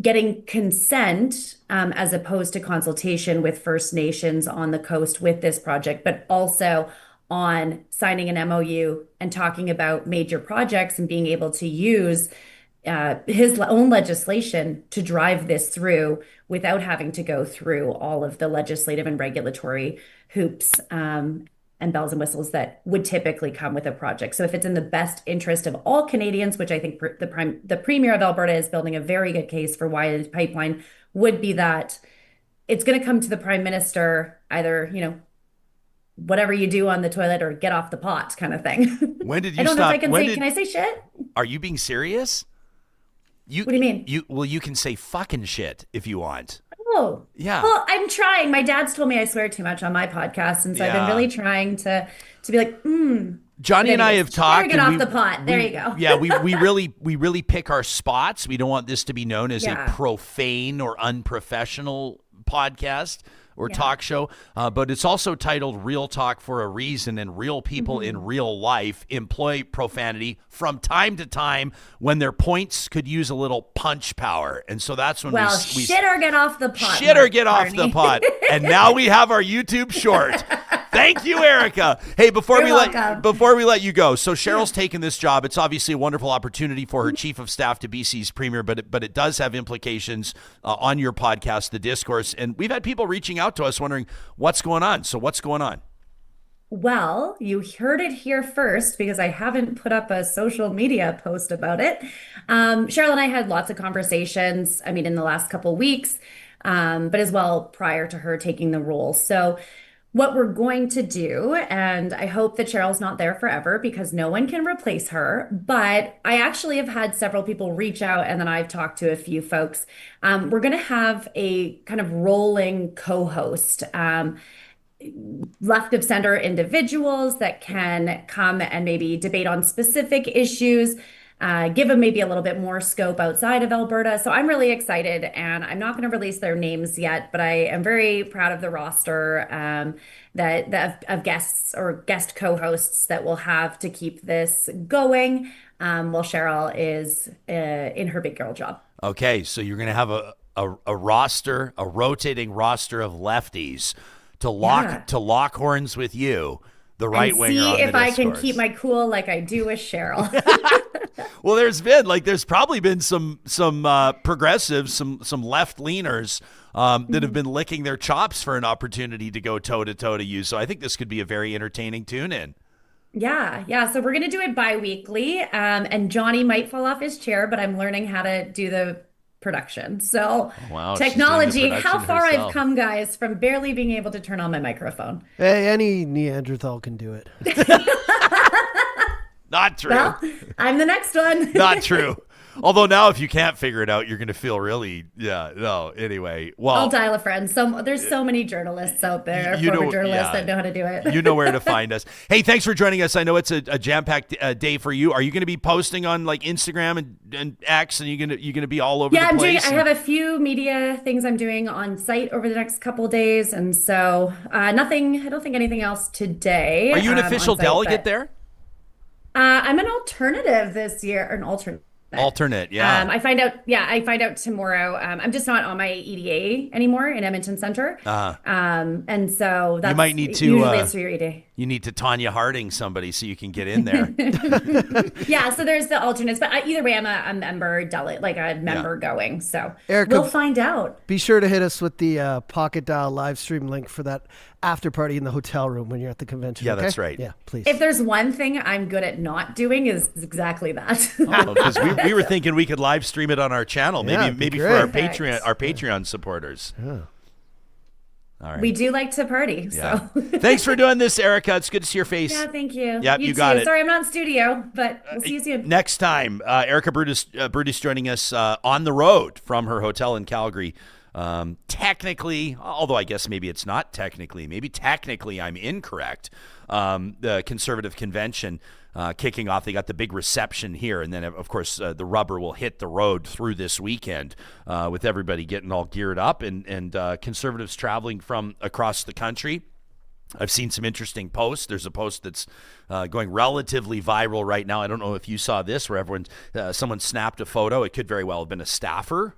Speaker 4: getting consent as opposed to consultation with First Nations on the coast with this project, but also on signing an MOU and talking about major projects and being able to use his own legislation to drive this through without having to go through all of the legislative and regulatory hoops and bells and whistles that would typically come with a project. So if it's in the best interest of all Canadians, which I think the Premier of Alberta is building a very good case for why the pipeline would be that, it's going to come to the Prime Minister, either, whatever you do on the toilet or get off the pot kind of thing.
Speaker 3: When did you
Speaker 4: I don't
Speaker 3: stop?
Speaker 4: know if I can say, can I say shit?
Speaker 3: Are you being serious?
Speaker 4: What do you mean?
Speaker 3: You can say fucking shit if you want.
Speaker 4: Oh,
Speaker 3: yeah.
Speaker 4: Well, I'm trying. My dad's told me I swear too much on my podcast, and so I've been really trying to be like,
Speaker 3: Johnny and I have talked.
Speaker 4: Get off the pot. There you go.
Speaker 3: Yeah, we really pick our spots. We don't want this to be known as a profane or unprofessional podcast or talk show, but it's also titled Real Talk for a reason, and real people in real life employ profanity from time to time when their points could use a little punch power. And so that's when we
Speaker 4: shit or get off the pot.
Speaker 3: Shit or get off the pot. And now we have our YouTube short. Thank you, Erika. Hey, before we let you go, so Cheryl's taken this job. It's obviously a wonderful opportunity for her chief of staff to BC's premier, but it does have implications on your podcast, The Discourse. And we've had people reaching out to us wondering what's going on. So what's going on?
Speaker 4: Well, you heard it here first, because I haven't put up a social media post about it. Cheryl and I had lots of conversations, in the last couple of weeks, but as well prior to her taking the role. So what we're going to do, and I hope that Cheryl's not there forever because no one can replace her, but I actually have had several people reach out, and then I've talked to a few folks. We're going to have a kind of rolling co-host, left of center individuals that can come and maybe debate on specific issues, give them maybe a little bit more scope outside of Alberta. So I'm really excited, and I'm not going to release their names yet, but I am very proud of the roster of guests or guest co-hosts that we'll have to keep this going while Cheryl is in her big girl job. Okay,
Speaker 3: so you're going to have a roster, a rotating roster of lefties to lock horns with you, the right winger on the Discourse.
Speaker 4: See if I can keep my cool like I do with Cheryl.
Speaker 3: Well, there's probably been some progressives, some left leaners that have been licking their chops for an opportunity to go toe to toe to you. So I think this could be a very entertaining tune in.
Speaker 4: Yeah. So we're going to do it bi-weekly. And Johnny might fall off his chair, but I'm learning how to do the production. So
Speaker 3: wow,
Speaker 4: technology, how far
Speaker 3: herself.
Speaker 4: I've come, guys, from barely being able to turn on my microphone.
Speaker 6: Hey, any Neanderthal can do it.
Speaker 3: Not true.
Speaker 4: Well, I'm the next one.
Speaker 3: Not true. Although now if you can't figure it out, you're going to feel really, anyway. Well,
Speaker 4: I'll dial a friend. There's so many journalists out there, former journalists that know how to do it.
Speaker 3: You know where to find us. Hey, thanks for joining us. I know it's a jam-packed day for you. Are you going to be posting on like Instagram and X, and you're going to be all over the place?
Speaker 4: I have a few media things I'm doing on site over the next couple of days, and so nothing. I don't think anything else today.
Speaker 3: Are you an official delegate there?
Speaker 4: I'm an alternative this year, or an alternate.
Speaker 3: Yeah.
Speaker 4: I find out tomorrow. I'm just not on my EDA anymore in Edmonton Center. And so that's
Speaker 3: you might need to
Speaker 4: usually it's for your EDA.
Speaker 3: You need to Tanya Harding somebody so you can get in there.
Speaker 4: Yeah, so there's the alternates, but either way, I'm a member delegate, like a member going. So
Speaker 6: Erika,
Speaker 4: we'll find out.
Speaker 6: Be sure to hit us with the Pocket Dial live stream link for that after party in the hotel room when you're at the convention.
Speaker 3: Yeah,
Speaker 6: okay?
Speaker 3: that's right.
Speaker 6: Yeah, please.
Speaker 4: If there's one thing I'm good at not doing is exactly that.
Speaker 3: Because we were thinking we could live stream it on our channel, maybe for our Patreon supporters.
Speaker 6: Yeah.
Speaker 3: All right.
Speaker 4: We do like to party.
Speaker 3: Yeah.
Speaker 4: So
Speaker 3: Thanks for doing this, Erika. It's good to see your face.
Speaker 4: yeah, thank you.
Speaker 3: Yep, you got it.
Speaker 4: Sorry, I'm not in studio, but we'll see you soon.
Speaker 3: Next time, Erika Barootes joining us on the road from her hotel in Calgary. Technically, although I guess maybe it's not technically, maybe technically I'm incorrect. The Conservative Convention kicking off. They got the big reception here, and then of course the rubber will hit the road through this weekend with everybody getting all geared up and Conservatives traveling from across the country. I've seen some interesting posts. There's a post that's going relatively viral right now. I don't know if you saw this, where someone snapped a photo. It could very well have been a staffer,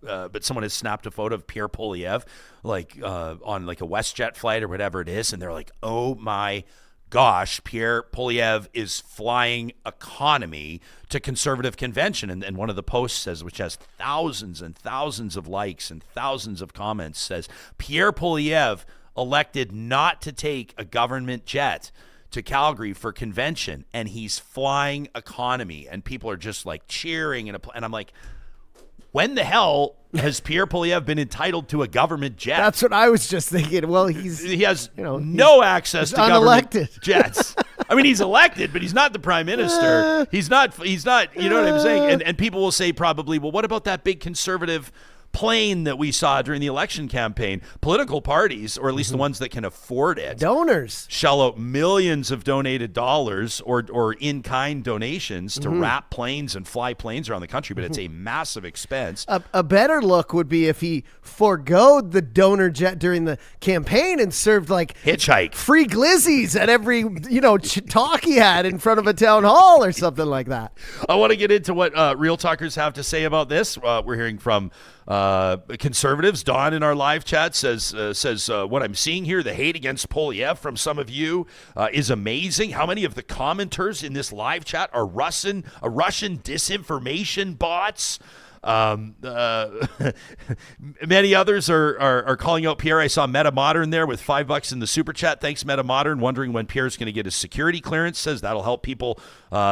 Speaker 3: but someone has snapped a photo of Pierre Poilievre, on like a WestJet flight or whatever it is, and they're like, "Oh my gosh, Pierre Poilievre is flying economy to Conservative Convention." And one of the posts says, which has thousands and thousands of likes and thousands of comments, says, "Pierre Poilievre elected not to take a government jet to Calgary for convention, and he's flying economy." And people are just like cheering, and I'm like, when the hell has Pierre Poilievre been entitled to a government jet?
Speaker 6: That's what I was just thinking. Well,
Speaker 3: he has no access to government jets. I mean, he's elected, but he's not the prime minister. He's not, you know what I'm saying? And people will say probably, well, what about that big conservative plane that we saw during the election campaign? Political parties, or at least the ones that can afford it,
Speaker 6: donors
Speaker 3: shell out millions of donated dollars or in-kind donations to wrap planes and fly planes around the country, but it's a massive expense.
Speaker 6: A better look would be if he forgoed the donor jet during the campaign and served like
Speaker 3: hitchhike
Speaker 6: free glizzies at every talk he had in front of a town hall or something like that.
Speaker 3: I want to get into what Real Talkers have to say about this. We're hearing from Conservatives. Don in our live chat says what I'm seeing here, the hate against Poilievre from some of you is amazing. How many of the commenters in this live chat are Russian disinformation bots? Many others are calling out Pierre. I saw Meta Modern there with $5 in the super chat. Thanks, Meta Modern. Wondering when Pierre's going to get his security clearance. Says that'll help people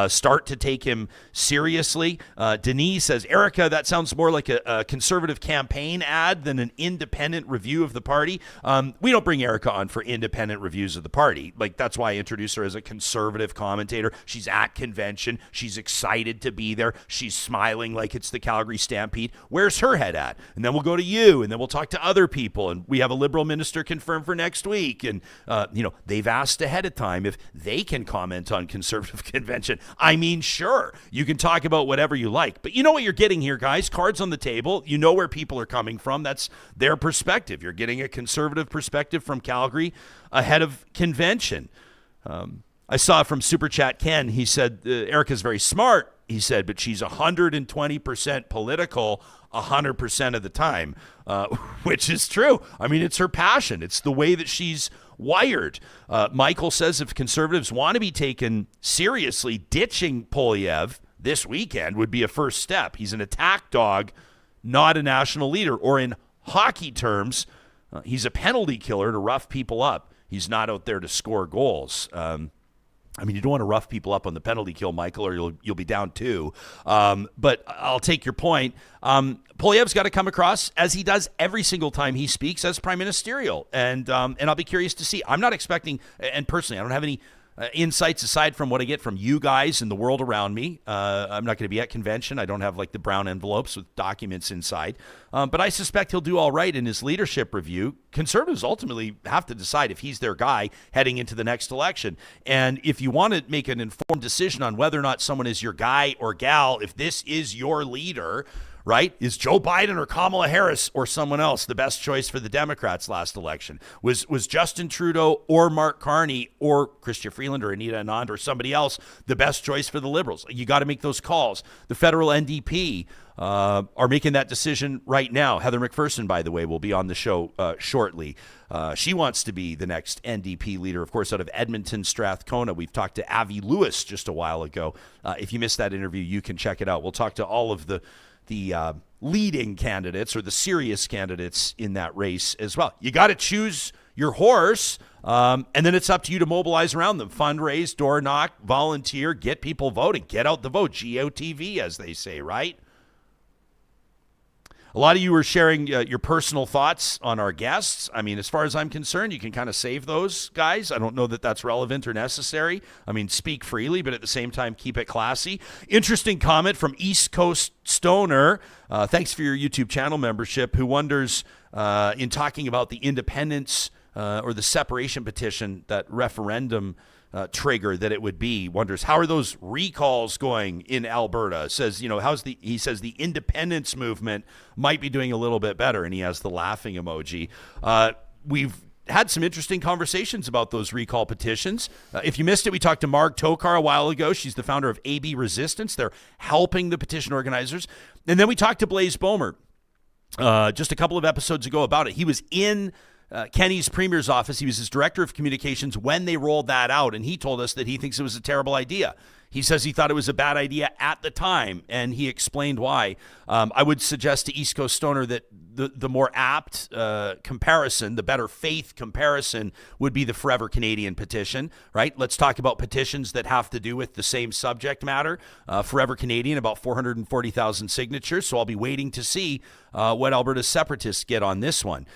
Speaker 3: start to take him seriously. Denise says, Erika, that sounds more like a conservative campaign ad than an independent review of the party. We don't bring Erika on for independent reviews of the party. Like, that's why I introduced her as a conservative commentator. She's at convention. She's excited to be there. She's smiling like it's the Calgary Stampede. Where's her head at? And then we'll go to you, and then we'll talk to other people, and we have a Liberal minister confirmed for next week, and they've asked ahead of time if they can comment on Conservative Convention. I mean, sure, you can talk about whatever you like, but you know what you're getting here, guys. Cards on the table. You know where people are coming from. That's their perspective. You're getting a conservative perspective from Calgary ahead of convention. I saw from Super Chat Ken, he said, Erika's very smart, he said, but she's 120% political 100% of the time, which is true. I mean, it's her passion. It's the way that she's wired. Michael says if Conservatives want to be taken seriously, ditching Poilievre, this weekend would be a first step. He's an attack dog, not a national leader. Or in hockey terms, he's a penalty killer to rough people up. He's not out there to score goals. You don't want to rough people up on the penalty kill, Michael, or you'll be down 2. But I'll take your point. Poilievre's got to come across, as he does every single time he speaks, as prime ministerial. And I'll be curious to see. I'm not expecting, and personally, I don't have any insights aside from what I get from you guys and the world around me. I'm not going to be at convention. I don't have like the brown envelopes with documents inside. But I suspect he'll do all right in his leadership review. Conservatives ultimately have to decide if he's their guy heading into the next election. And if you want to make an informed decision on whether or not someone is your guy or gal, if this is your leader, right? Is Joe Biden or Kamala Harris or someone else the best choice for the Democrats last election? Was Justin Trudeau or Mark Carney or Chrystia Freeland or Anita Anand or somebody else the best choice for the Liberals? You got to make those calls. The federal NDP are making that decision right now. Heather McPherson, by the way, will be on the show shortly. She wants to be the next NDP leader, of course, out of Edmonton, Strathcona. We've talked to Avi Lewis just a while ago. If you missed that interview, you can check it out. We'll talk to all of the leading candidates or the serious candidates in that race as well. You got to choose your horse, and then it's up to you to mobilize around them. Fundraise, door knock, volunteer, get people voting. Get out the vote. GOTV, as they say, right? A lot of you are sharing your personal thoughts on our guests. I mean, as far as I'm concerned, you can kind of save those, guys. I don't know that that's relevant or necessary. I mean, speak freely, but at the same time, keep it classy. Interesting comment from East Coast Stoner. Thanks for your YouTube channel membership, who wonders, in talking about the independence or the separation petition, that referendum trigger that it would be, wonders how are those recalls going in Alberta. Says, he says the independence movement might be doing a little bit better, and he has the laughing emoji. We've had some interesting conversations about those recall petitions. If you missed it, we talked to Marg Tokar a while ago. She's the founder of AB Resistance. They're helping the petition organizers. And then we talked to Blaise Bomer just a couple of episodes ago about it. He was in Kenny's premier's office. He was his director of communications when they rolled that out, and he told us that he thinks it was a terrible idea. He says he thought it was a bad idea at the time, and he explained why. I would suggest to East Coast Stoner that the more apt comparison, the better faith comparison, would be the Forever Canadian petition, right? Let's talk about petitions that have to do with the same subject matter. Forever Canadian, about 440,000 signatures, so I'll be waiting to see what Alberta's separatists get on this one.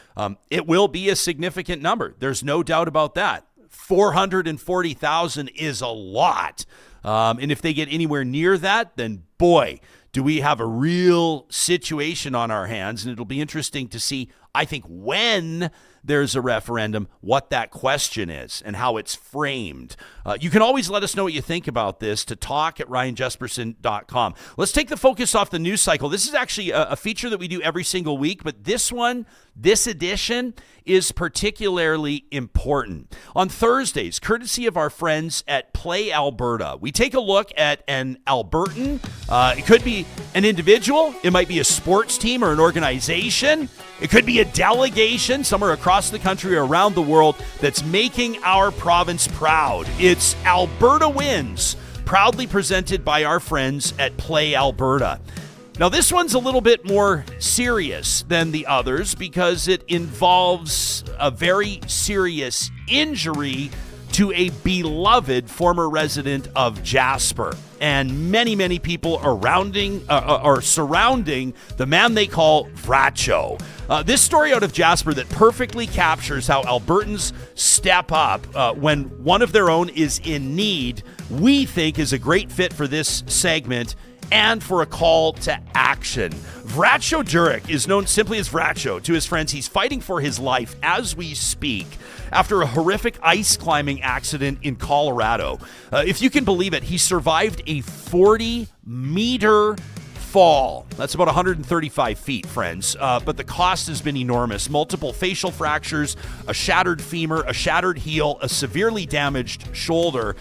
Speaker 3: It will be a significant number. There's no doubt about that. 440,000 is a lot. And if they get anywhere near that, then boy, do we have a real situation on our hands. And it'll be interesting to see, I think, when there's a referendum, what that question is and how it's framed. You can always let us know what you think about this to talk@ryanjespersen.com. Let's take the focus off the news cycle. This is actually a feature that we do every single week, but this edition is particularly important. On Thursdays, courtesy of our friends at Play Alberta, we take a look at an Albertan. It could be an individual. It might be a sports team or an organization. It could be a delegation somewhere across the country or around the world that's making our province proud. It's Alberta Wins, proudly presented by our friends at Play Alberta. Now, this one's a little bit more serious than the others because it involves a very serious injury to a beloved former resident of Jasper. And many, many people are surrounding the man they call Vrato. This story out of Jasper that perfectly captures how Albertans step up when one of their own is in need, we think is a great fit for this segment and for a call to action. Vrato Durech is known simply as Vrato to his friends. He's fighting for his life as we speak after a horrific ice climbing accident in Colorado. If you can believe it, he survived a 40-meter fall. That's about 135 feet, friends. But the cost has been enormous. Multiple facial fractures, a shattered femur, a shattered heel, a severely damaged shoulder.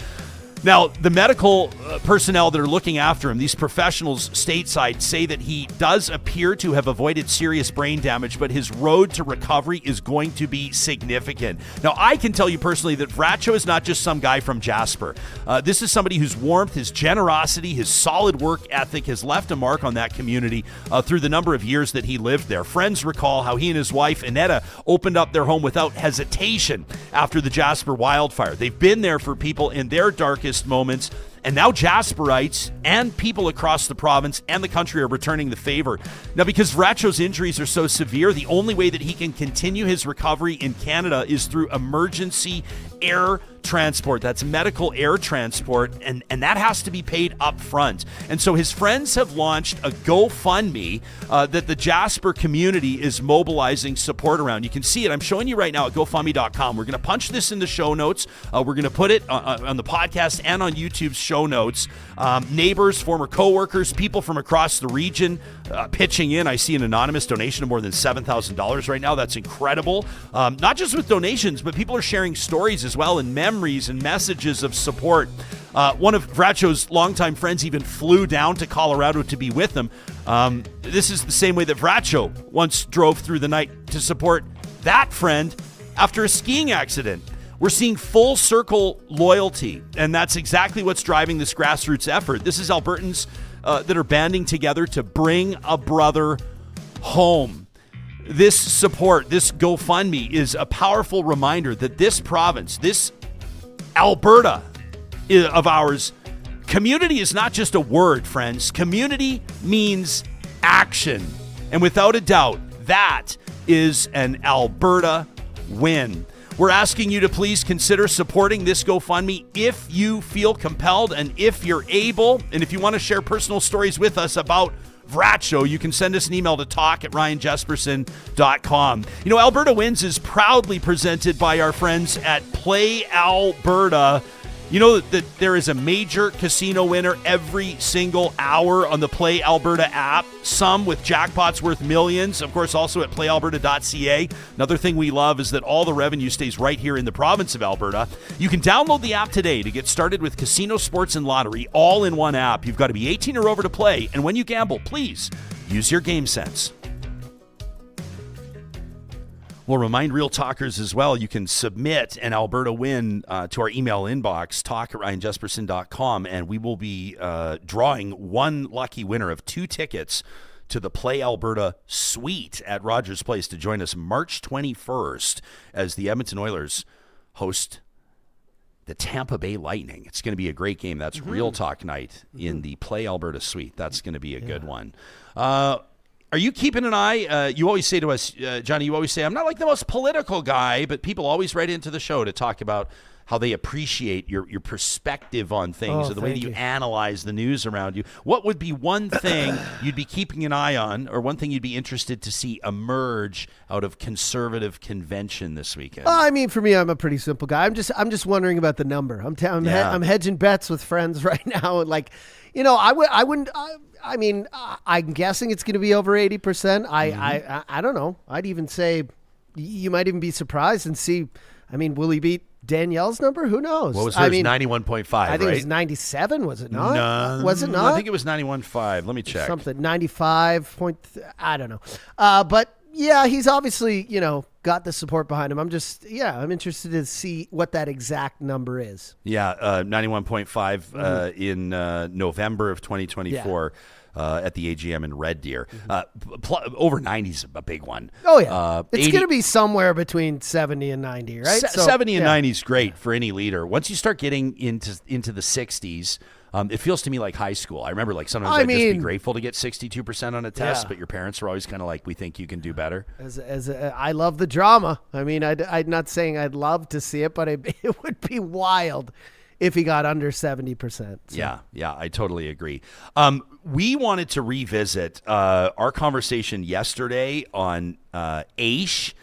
Speaker 3: Now, the medical personnel that are looking after him, these professionals stateside, say that he does appear to have avoided serious brain damage, but his road to recovery is going to be significant. Now, I can tell you personally that Vrato is not just some guy from Jasper. This is somebody whose warmth, his generosity, his solid work ethic has left a mark on that community through the number of years that he lived there. Friends recall how he and his wife, Annetta, opened up their home without hesitation after the Jasper wildfire. They've been there for people in their darkest moments, and now Jasperites and people across the province and the country are returning the favor. Now, because Vrato's injuries are so severe, the only way that he can continue his recovery in Canada is through emergency air transport. That's medical air transport, and that has to be paid up front. And so his friends have launched a GoFundMe that the Jasper community is mobilizing support around. You can see it. I'm showing you right now at GoFundMe.com. We're going to punch this in the show notes. We're going to put it on the podcast and on YouTube's show notes. Neighbors, former co-workers, people from across the region pitching in. I see an anonymous donation of more than $7,000 right now. That's incredible. Not just with donations, but people are sharing stories as well, and memories and messages of support. One of Vrato's longtime friends even flew down to Colorado to be with him. This is the same way that Vrato once drove through the night to support that friend after a skiing accident. We're seeing full circle loyalty, and that's exactly what's driving this grassroots effort. This is Albertans that are banding together to bring a brother home. This support, this GoFundMe, is a powerful reminder that this province, this Alberta of ours, community is not just a word, friends. Community means action. And without a doubt, that is an Alberta win. We're asking you to please consider supporting this GoFundMe if you feel compelled and if you're able. And if you want to share personal stories with us about Vrato, you can send us an email to talk@ryanjespersen.com. You know, Alberta Wins is proudly presented by our friends at Play Alberta. You know that there is a major casino winner every single hour on the Play Alberta app, some with jackpots worth millions, of course, also at playalberta.ca. Another thing we love is that all the revenue stays right here in the province of Alberta. You can download the app today to get started with casino, sports, and lottery all in one app. You've got to be 18 or over to play, and when you gamble, please use your game sense. We'll remind Real Talkers as well, you can submit an Alberta win to our email inbox, talk@ryanjespersen.com, and we will be drawing one lucky winner of 2 tickets to the Play Alberta Suite at Rogers Place to join us March 21st as the Edmonton Oilers host the Tampa Bay Lightning. It's going to be a great game. That's Real Talk night in the Play Alberta Suite. That's going to be a good one. Are you keeping an eye? You always say to us, Johnny, you always say, I'm not like the most political guy, but people always write into the show to talk about how they appreciate your perspective on things or the way that you analyze the news around you. What would be one thing you'd be keeping an eye on, or one thing you'd be interested to see emerge out of Conservative convention this weekend?
Speaker 6: I mean, for me, I'm a pretty simple guy. I'm just wondering about the number. I'm hedging bets with friends right now. Like, you know, I mean, I'm guessing it's going to be over 80%. I don't know. I'd even say you might even be surprised and see. I mean, will he beat Danielle's number? Who knows?
Speaker 3: What was hers? 91.5,
Speaker 6: I think it was 97, was it not?
Speaker 3: No.
Speaker 6: Was it not?
Speaker 3: I think it was 91.5. Let me check.
Speaker 6: Something, 95 point, I don't know. But yeah, he's obviously, you know, got the support behind him. I'm interested to see what that exact number is. Yeah,
Speaker 3: 91.5 in November of 2024.
Speaker 6: Yeah.
Speaker 3: At the AGM in Red Deer. Over 90 is a big one.
Speaker 6: Oh, yeah. It's going to be somewhere between 70 and 90, right?
Speaker 3: 70 and 90 is great for any leader. Once you start getting into the 60s, it feels to me like high school. I remember like sometimes I'd just be grateful to get 62% on a test, but your parents were always kind of like, we think you can do better.
Speaker 6: I love the drama. I mean, I'm not saying I'd love to see it, but it would be wild if he got under 70%. So.
Speaker 3: Yeah, I totally agree. We wanted to revisit our conversation yesterday on AISH,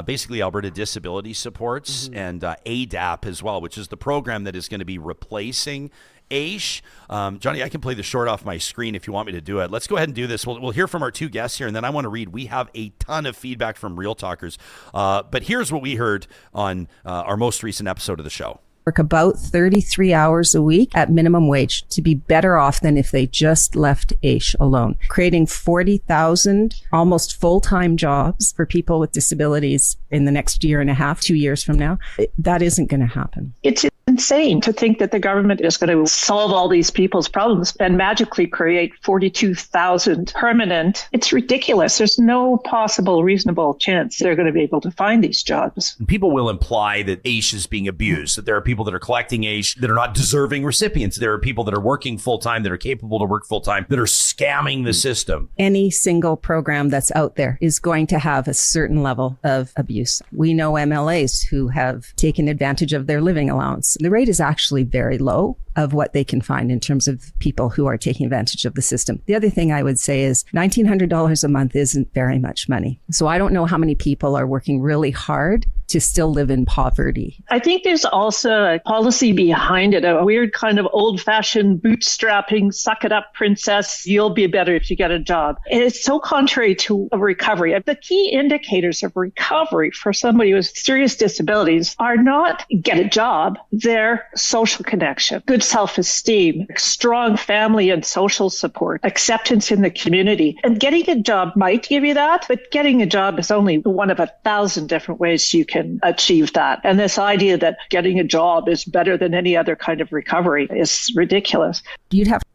Speaker 3: basically Alberta Disability Supports, and ADAP as well, which is the program that is going to be replacing AISH. Johnny, I can play the short off my screen if you want me to do it. Let's go ahead and do this. We'll hear from our 2 guests here, and then I want to read. We have a ton of feedback from Real Talkers, but here's what we heard on our most recent episode of the show.
Speaker 7: work about 33 hours a week at minimum wage to be better off than if they just left AISH alone. Creating 40,000 almost full-time jobs for people with disabilities in the next year and a half, 2 years from now, that isn't going to happen.
Speaker 8: It's insane to think that the government is going to solve all these people's problems and magically create 42,000 permanent. It's ridiculous. There's no possible reasonable chance they're going to be able to find these jobs.
Speaker 3: People will imply that AISH is being abused, that there are people that are collecting AISH that are not deserving recipients. There are people that are working full-time, that are capable to work full-time, that are scamming the system.
Speaker 7: Any single program that's out there is going to have a certain level of abuse. We know MLAs who have taken advantage of their living allowance. The rate is actually very low of what they can find in terms of people who are taking advantage of the system. The other thing I would say is $1,900 a month isn't very much money. So I don't know how many people are working really hard to still live in poverty.
Speaker 8: I think there's also a policy behind it, a weird kind of old-fashioned bootstrapping, suck it up, princess, you'll be better if you get a job. And it's so contrary to a recovery. The key indicators of recovery for somebody with serious disabilities are not get a job, they're social connection, good self-esteem, strong family and social support, acceptance in the community. And getting a job might give you that, but getting a job is only one of 1,000 different ways you can achieve that. And this idea that getting a job is better than any other kind of recovery is ridiculous.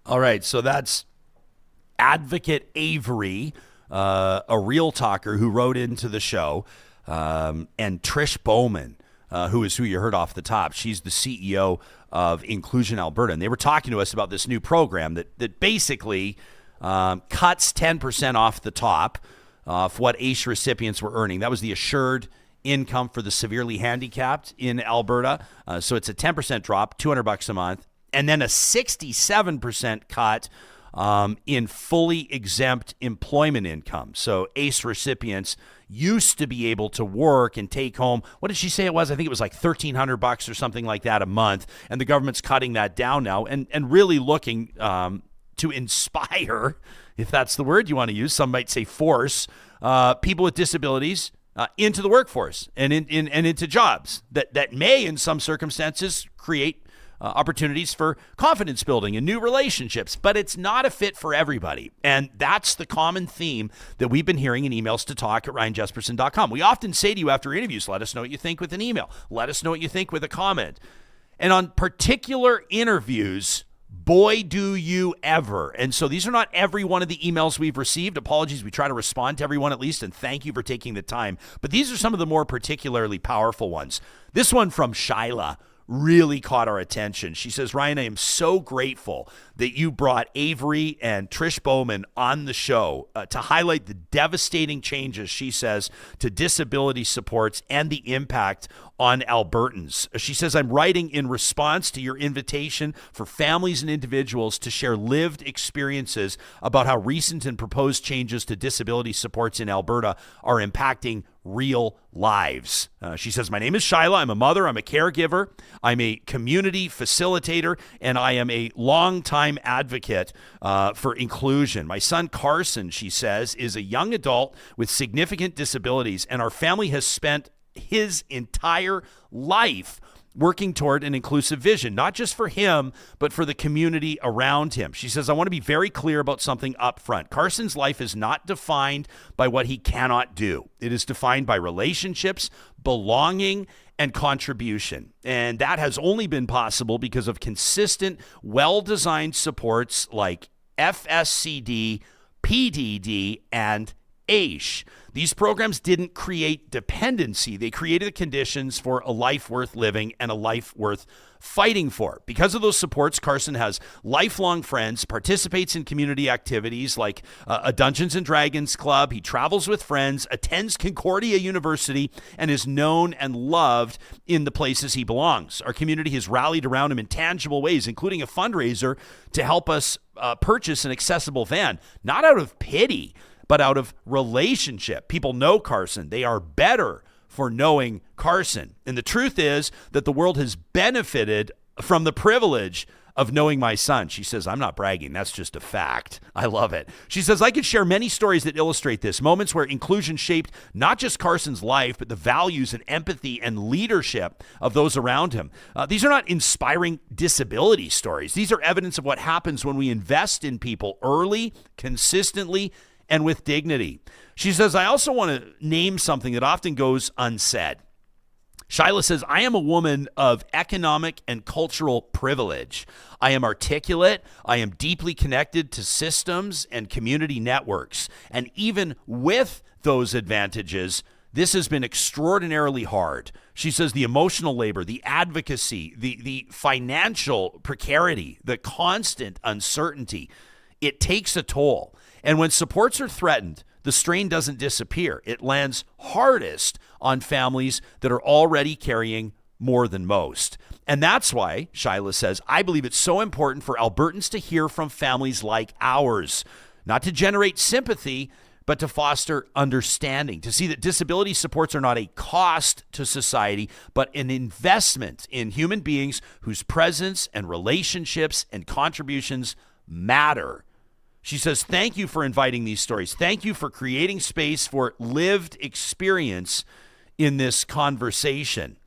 Speaker 3: All right, so that's Advocate Avery, a real talker who wrote into the show, and Trish Bowman, who you heard off the top. She's the CEO of Inclusion Alberta. And they were talking to us about this new program that basically cuts 10% off the top of what AISH recipients were earning. That was the assured income for the severely handicapped in Alberta. So it's a 10% drop, $200 a month, and then a 67% cut in fully exempt employment income. So AISH recipients used to be able to work and take home, what did she say it was? I think it was like $1,300 or something like that a month. And the government's cutting that down now and really looking to inspire, if that's the word you want to use, some might say force, people with disabilities into the workforce and into jobs that may, in some circumstances, create opportunities for confidence building and new relationships, but it's not a fit for everybody. And that's the common theme that we've been hearing in emails to talk@ryanjespersen.com. We often say to you after interviews, let us know what you think with an email. Let us know what you think with a comment. And on particular interviews, boy, do you ever. And so these are not every one of the emails we've received. Apologies, we try to respond to everyone at least, and thank you for taking the time. But these are some of the more particularly powerful ones. This one from Shyla really caught our attention. She says, Ryan, I am so grateful that you brought Avery and Trish Bowman on the show to highlight the devastating changes, she says, to disability supports and the impact on Albertans. She says, I'm writing in response to your invitation for families and individuals to share lived experiences about how recent and proposed changes to disability supports in Alberta are impacting real lives. She says, my name is Shyla. I'm a mother. I'm a caregiver. I'm a community facilitator, and I am a longtime advocate for inclusion. My son Carson, she says, is a young adult with significant disabilities, and our family has spent his entire life working toward an inclusive vision, not just for him, but for the community around him. She says, I want to be very clear about something up front. Carson's life is not defined by what he cannot do. It is defined by relationships, belonging, and contribution. And that has only been possible because of consistent, well-designed supports like FSCD, PDD, and AISH. These programs didn't create dependency. They created the conditions for a life worth living and a life worth fighting for. Because of those supports, Carson has lifelong friends, participates in community activities like a Dungeons and Dragons club. He travels with friends, attends Concordia University, and is known and loved in the places he belongs. Our community has rallied around him in tangible ways, including a fundraiser to help us purchase an accessible van, not out of pity, but out of relationship. People know Carson. They are better for knowing Carson. And the truth is that the world has benefited from the privilege of knowing my son. She says, I'm not bragging. That's just a fact. I love it. She says, I could share many stories that illustrate this, moments where inclusion shaped not just Carson's life, but the values and empathy and leadership of those around him. These are not inspiring disability stories. These are evidence of what happens when we invest in people early, consistently, and with dignity. She says, I also want to name something that often goes unsaid. Shyla says, I am a woman of economic and cultural privilege. I am articulate. I am deeply connected to systems and community networks. And even with those advantages, this has been extraordinarily hard. She says the emotional labor, the advocacy, the financial precarity, the constant uncertainty, it takes a toll. And when supports are threatened, the strain doesn't disappear. It lands hardest on families that are already carrying more than most. And that's why, Shyla says, I believe it's so important for Albertans to hear from families like ours, not to generate sympathy, but to foster understanding, to see that disability supports are not a cost to society, but an investment in human beings whose presence and relationships and contributions matter. She says, thank you for inviting these stories. Thank you for creating space for lived experience in this conversation.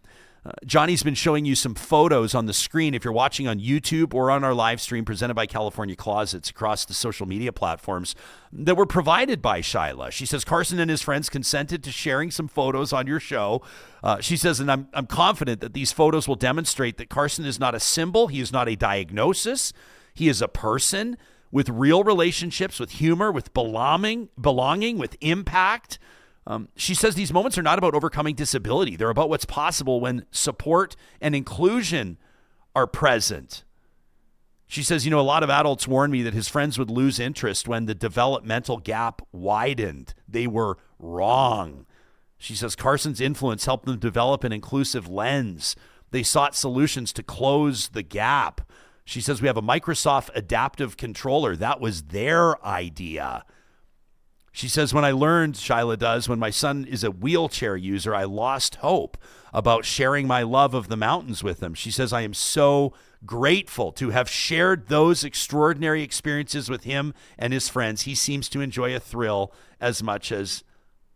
Speaker 3: Johnny's been showing you some photos on the screen if you're watching on YouTube or on our live stream presented by California Closets across the social media platforms that were provided by Shyla. She says Carson and his friends consented to sharing some photos on your show. She says, and I'm confident that these photos will demonstrate that Carson is not a symbol. He is not a diagnosis. He is a person with real relationships, with humor, with belonging, with impact. She says these moments are not about overcoming disability. They're about what's possible when support and inclusion are present. She says, a lot of adults warned me that his friends would lose interest when the developmental gap widened. They were wrong. She says Carson's influence helped them develop an inclusive lens. They sought solutions to close the gap. She says we have a Microsoft adaptive controller. That was their idea. She says, when I learned, Shyla does, when my son is a wheelchair user, I lost hope about sharing my love of the mountains with him. She says, I am so grateful to have shared those extraordinary experiences with him and his friends. He seems to enjoy a thrill as much as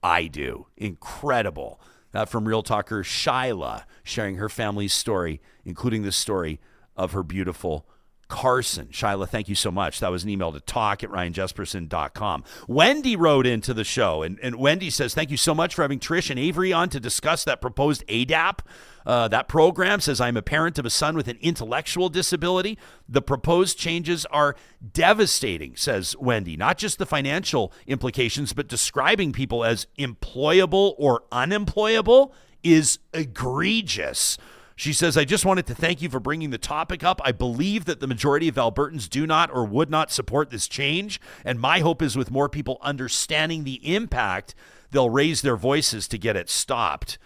Speaker 3: I do. Incredible. From Real Talker Shyla, sharing her family's story, including the story of her beautiful Carson. Shyla, thank you so much. That was an email to talk@ryanjespersen.com. Wendy wrote into the show, and Wendy says, thank you so much for having Trish and Avery on to discuss that proposed ADAP. That program says, I'm a parent of a son with an intellectual disability. The proposed changes are devastating, says Wendy. Not just the financial implications, but describing people as employable or unemployable is egregious. She says, I just wanted to thank you for bringing the topic up. I believe that the majority of Albertans do not or would not support this change. And my hope is with more people understanding the impact, they'll raise their voices to get it stopped.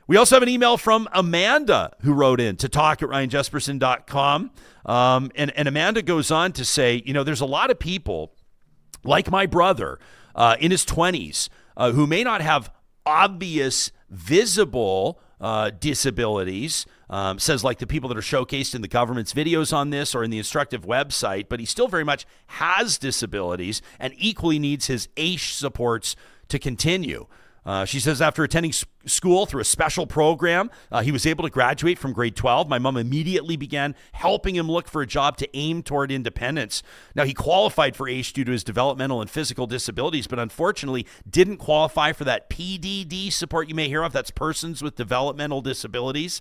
Speaker 3: We also have an email from Amanda who wrote in to talk@ryanjespersen.com. And Amanda goes on to say, there's a lot of people like my brother in his 20s who may not have obvious, visible disabilities, says like the people that are showcased in the government's videos on this or in the instructive website, but he still very much has disabilities and equally needs his AISH supports to continue. She says after attending school through a special program, he was able to graduate from grade 12. My mom immediately began helping him look for a job to aim toward independence. Now, he qualified for AISH due to his developmental and physical disabilities, but unfortunately didn't qualify for that PDD support you may hear of. That's persons with developmental disabilities,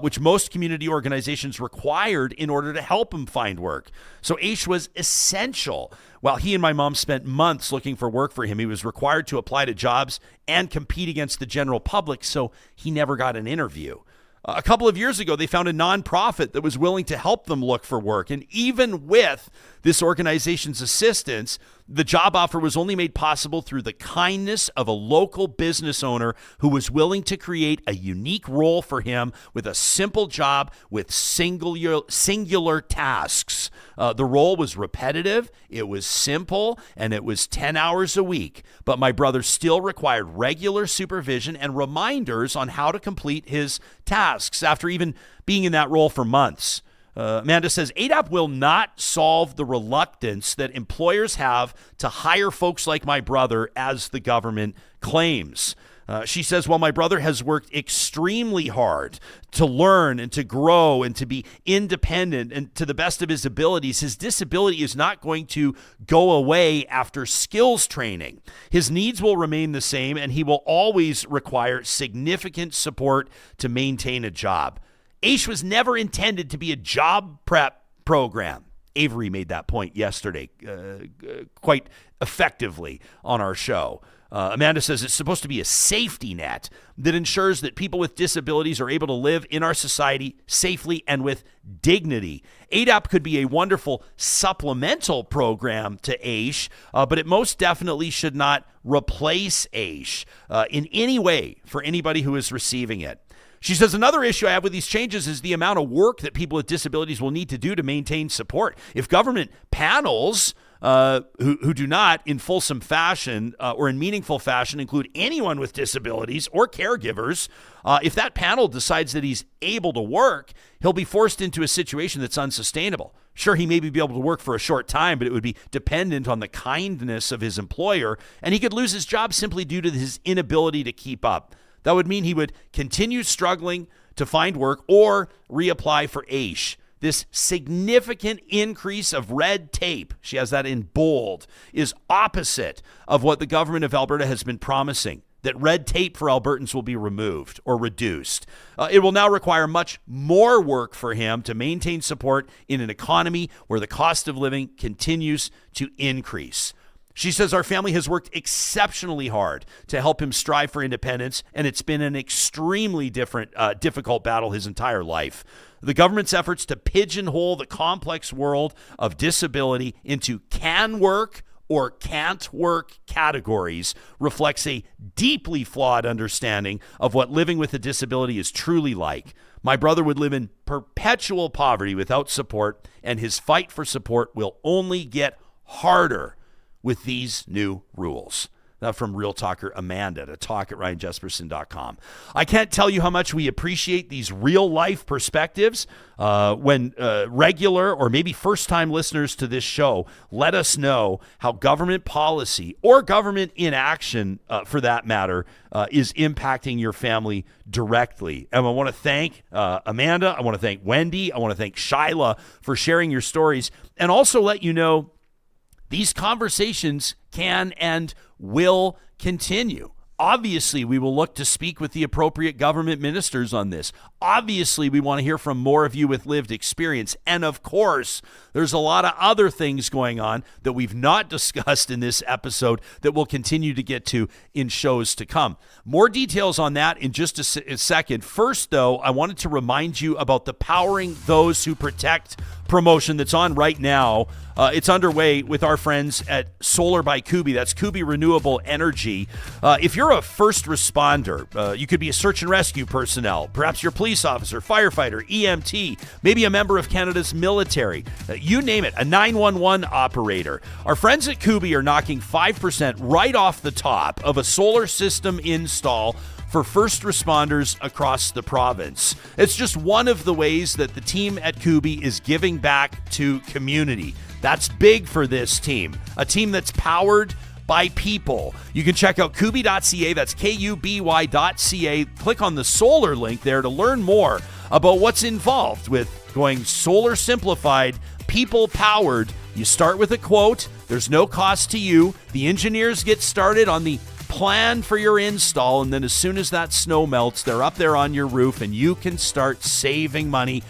Speaker 3: which most community organizations required in order to help him find work. So AISH was essential. While he and my mom spent months looking for work for him, he was required to apply to jobs and compete against the general public, so he never got an interview. A couple of years ago, they found a nonprofit that was willing to help them look for work. And even with this organization's assistance, the job offer was only made possible through the kindness of a local business owner who was willing to create a unique role for him with a simple job with singular tasks. The role was repetitive, it was simple, and it was 10 hours a week. But my brother still required regular supervision and reminders on how to complete his tasks after even being in that role for months. Amanda says, ADAP will not solve the reluctance that employers have to hire folks like my brother, as the government claims. She says, while my brother has worked extremely hard to learn and to grow and to be independent and to the best of his abilities, his disability is not going to go away after skills training. His needs will remain the same, and he will always require significant support to maintain a job. AISH was never intended to be a job prep program. Avery made that point yesterday quite effectively on our show. Amanda says it's supposed to be a safety net that ensures that people with disabilities are able to live in our society safely and with dignity. ADAP could be a wonderful supplemental program to AISH, but it most definitely should not replace AISH in any way for anybody who is receiving it. She says, another issue I have with these changes is the amount of work that people with disabilities will need to do to maintain support. If government panels who do not in fulsome fashion or in meaningful fashion include anyone with disabilities or caregivers, if that panel decides that he's able to work, he'll be forced into a situation that's unsustainable. Sure, he may be able to work for a short time, but it would be dependent on the kindness of his employer, and he could lose his job simply due to his inability to keep up. That would mean he would continue struggling to find work or reapply for AISH. This significant increase of red tape, she has that in bold, is opposite of what the government of Alberta has been promising, that red tape for Albertans will be removed or reduced. It will now require much more work for him to maintain support in an economy where the cost of living continues to increase. She says our family has worked exceptionally hard to help him strive for independence, and it's been an extremely difficult battle his entire life. The government's efforts to pigeonhole the complex world of disability into can work or can't work categories reflects a deeply flawed understanding of what living with a disability is truly like. My brother would live in perpetual poverty without support, and his fight for support will only get harder with these new rules. That from Real Talker Amanda to talk@ryanjespersen.com. I can't tell you how much we appreciate these real-life perspectives when regular or maybe first-time listeners to this show let us know how government policy or government inaction, for that matter, is impacting your family directly. And I want to thank Amanda. I want to thank Wendy. I want to thank Shyla for sharing your stories, and also let you know these conversations can and will continue. Obviously, we will look to speak with the appropriate government ministers on this. Obviously, we want to hear from more of you with lived experience. And of course, there's a lot of other things going on that we've not discussed in this episode that we'll continue to get to in shows to come. More details on that in just a second. First, though, I wanted to remind you about the Powering Those Who Protect promotion that's on right now. It's underway with our friends at Solar by Kubi. That's Kubi Renewable Energy. If you're a first responder, you could be a search and rescue personnel, perhaps you're a police officer, firefighter, EMT, maybe a member of Canada's military, you name it, a 911 operator. Our friends at Kubi are knocking 5% right off the top of a solar system install for first responders across the province. It's just one of the ways that the team at Kubi is giving back to community. That's big for this team, a team that's powered by people. You can check out kubi.ca, that's kuby.ca. Click on the solar link there to learn more about what's involved with going solar simplified, people powered. You start with a quote, there's no cost to you. The engineers get started on the plan for your install, and then as soon as that snow melts, they're up there on your roof and you can start saving money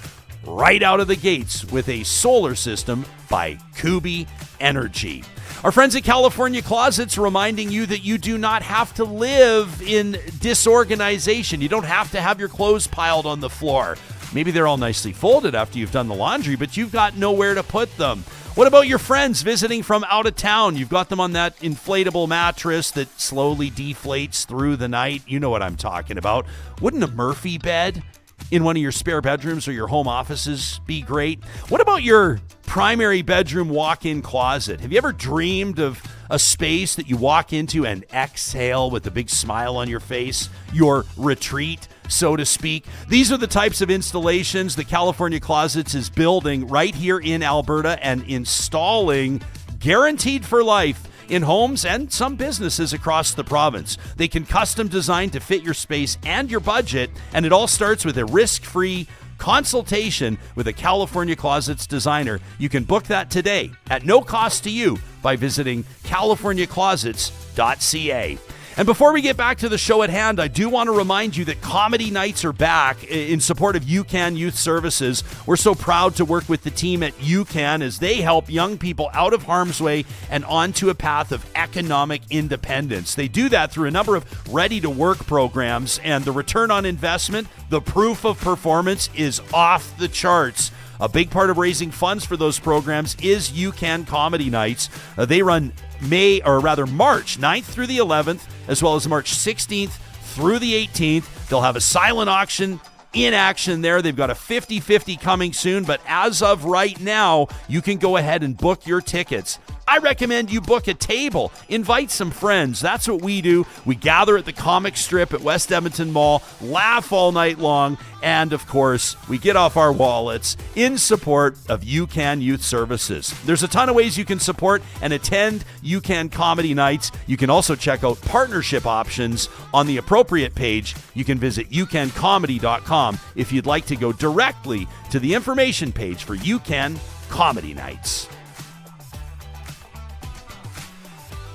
Speaker 3: right out of the gates with a solar system by Kubi Energy. Our friends at California Closets reminding you that you do not have to live in disorganization. You don't have to have your clothes piled on the floor. Maybe they're all nicely folded after you've done the laundry, but you've got nowhere to put them. What about your friends visiting from out of town? You've got them on that inflatable mattress that slowly deflates through the night. You know what I'm talking about. Wouldn't a Murphy bed in one of your spare bedrooms or your home offices be great? What about your primary bedroom walk-in closet? Have you ever dreamed of a space that you walk into and exhale with a big smile on your face? Your retreat? so to speak. These are the types of installations that California Closets is building right here in Alberta and installing, guaranteed for life, in homes and some businesses across the province. They can custom design to fit your space and your budget, and it all starts with a risk-free consultation with a California Closets designer. You can book that today at no cost to you by visiting californiaclosets.ca. And before we get back to the show at hand, I do want to remind you that comedy nights are back in support of UCAN Youth Services. We're so proud to work with the team at UCAN as they help young people out of harm's way and onto a path of economic independence. They do that through a number of ready-to-work programs, and the return on investment, the proof of performance, is off the charts. A big part of raising funds for those programs is UCAN Comedy Nights. They run March 9th through the 11th, as well as March 16th through the 18th. They'll have a silent auction in action there. They've got a 50-50 coming soon, but as of right now, you can go ahead and book your tickets. I recommend you book a table. Invite some friends. That's what we do. We gather at the comic strip at West Edmonton Mall, laugh all night long, and of course, we get off our wallets in support of UCAN Youth Services. There's a ton of ways you can support and attend UCAN Comedy Nights. You can also check out partnership options on the appropriate page. You can visit ucancomedy.com if you'd like to go directly to the information page for UCAN Comedy Nights.